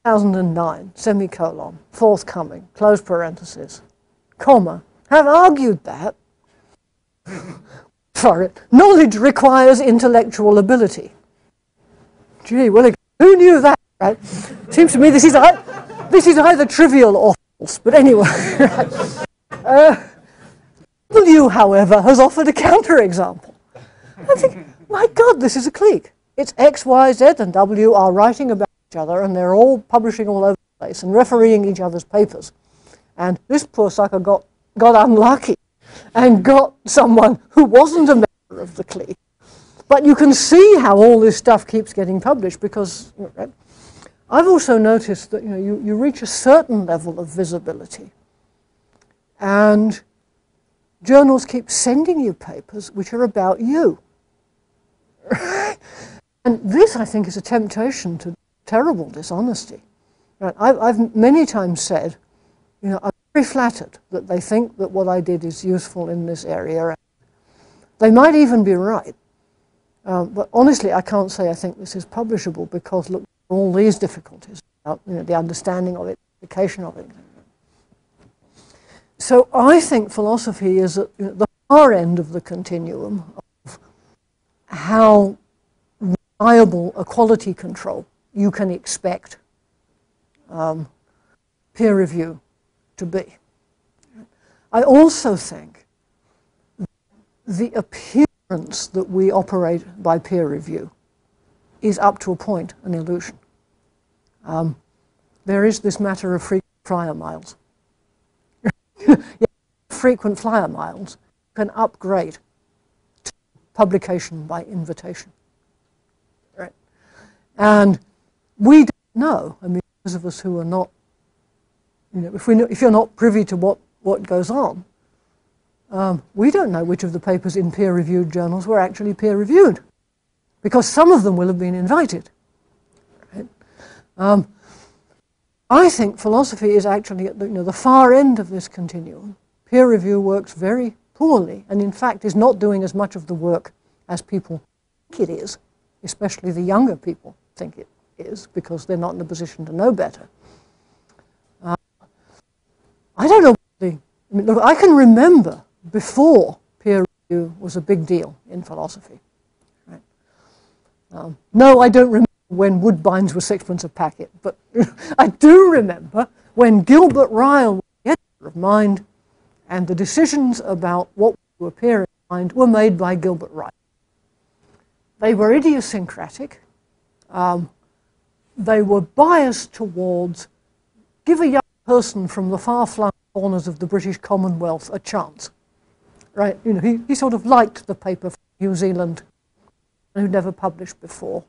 2009, semicolon, forthcoming, close parenthesis, comma, have argued that for it, knowledge requires intellectual ability. Gee, well, who knew that, right? Seems to me this is either trivial or false, but anyway. W, however, has offered a counterexample. I think, my God, this is a clique. It's X, Y, Z, and W are writing about each other, and they're all publishing all over the place and refereeing each other's papers. And this poor sucker got unlucky and got someone who wasn't a member of the clique. But you can see how all this stuff keeps getting published because I've also noticed that you reach a certain level of visibility and journals keep sending you papers which are about you. And this, I think, is a temptation to terrible dishonesty. Right? I've many times said, I'm very flattered that they think that what I did is useful in this area. They might even be right. But honestly, I can't say I think this is publishable because look, all these difficulties about the understanding of it, application of it. So I think philosophy is at the far end of the continuum of how reliable a quality control you can expect peer review to be. I also think the appearance that we operate by peer review is up to a point an illusion. There is this matter of frequent flyer miles. Frequent flyer miles can upgrade to publication by invitation. Right? And we don't know. I mean, those of us who are not, if you're not privy to what goes on, we don't know which of the papers in peer-reviewed journals were actually peer-reviewed, because some of them will have been invited. Right? I think philosophy is actually at the far end of this continuum. Peer review works very poorly, and in fact is not doing as much of the work as people think it is, especially the younger people think it is, because they're not in a position to know better. I don't know. Look, I can remember before peer review was a big deal in philosophy. Right? No, I don't remember when Woodbines were sixpence a packet, but I do remember when Gilbert Ryle was the editor of Mind, and the decisions about what would appear in Mind were made by Gilbert Ryle. They were idiosyncratic. They were biased towards give a young person from the far-flung corners of the British Commonwealth a chance. Right? He sort of liked the paper from New Zealand who'd never published before.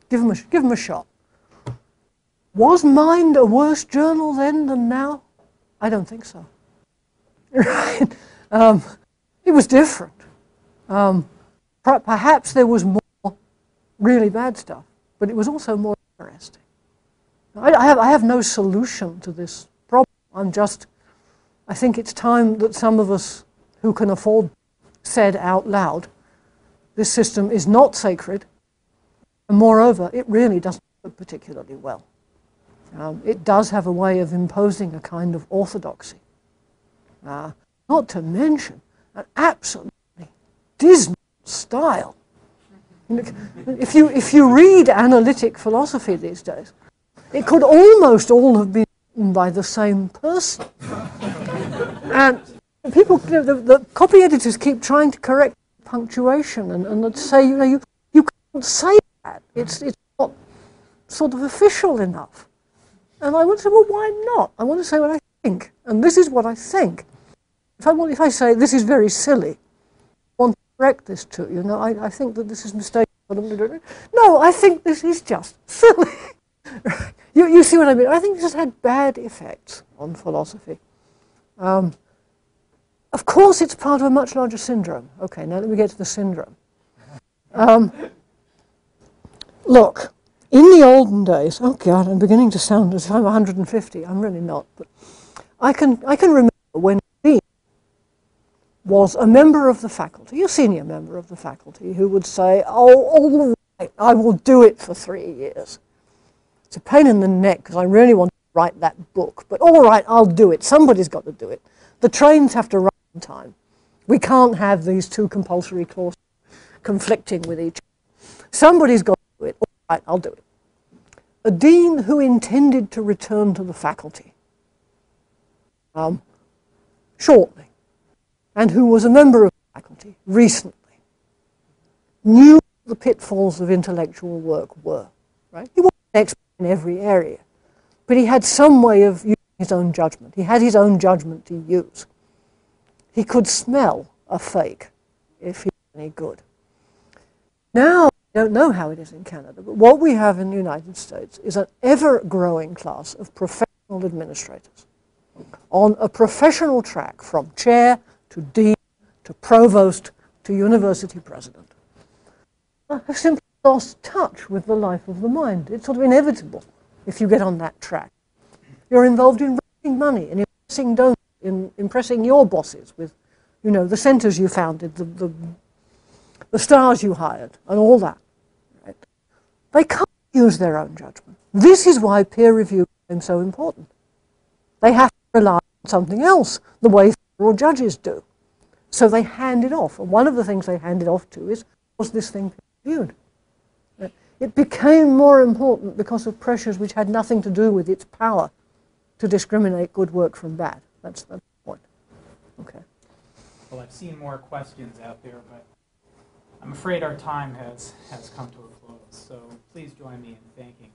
Give him a shot. Was Mind a worse journal then than now? I don't think so. Right? It was different. Perhaps there was more really bad stuff, but it was also more interesting. I have no solution to this problem. I think it's time that some of us who can afford said out loud, this system is not sacred, and moreover, it really doesn't work particularly well. It does have a way of imposing a kind of orthodoxy. Not to mention an absolutely dismal style. If you read analytic philosophy these days, it could almost all have been written by the same person. And people, the copy editors keep trying to correct punctuation and say, you can't say that. It's not sort of official enough. And I want to say, well, why not? I want to say what I think, and this is what I think. If I say this is very silly, I want to correct this to you. I think that this is mistaken. No, I think this is just silly. You see what I mean? I think this has had bad effects on philosophy. Of course, it's part of a much larger syndrome. Okay, now let me get to the syndrome. Look, in the olden days, oh God, I'm beginning to sound as if I'm 150. I'm really not, but I can remember when Dean was a member of the faculty, a senior member of the faculty, who would say, "Oh, all right, I will do it for 3 years. It's a pain in the neck because I really want to write that book, but all right, I'll do it. Somebody's got to do it. The trains have to run on time. We can't have these two compulsory courses conflicting with each other. Somebody's got to do it. All right, I'll do it." A dean who intended to return to the faculty shortly, and who was a member of the faculty recently, knew the pitfalls of intellectual work were. Right? He wasn't an expert in every area, but he had some way of using his own judgment. He had his own judgment to use. He could smell a fake if he was any good. Now, I don't know how it is in Canada, but what we have in the United States is an ever-growing class of professional administrators on a professional track from chair to dean to provost to university president. I've simply lost touch with the life of the mind. It's sort of inevitable if you get on that track. You're involved in raising money, in impressing donors, in impressing your bosses with, you know, the centers you founded, the stars you hired, and all that. Right? They can't use their own judgment. This is why peer review became so important. They have to rely on something else, the way federal judges do. So they hand it off. And one of the things they hand it off to is, was this thing peer-reviewed? It became more important because of pressures which had nothing to do with its power to discriminate good work from bad. That's the point. Okay.
Well, I've seen more questions out there, but I'm afraid our time has come to a close. So please join me in thanking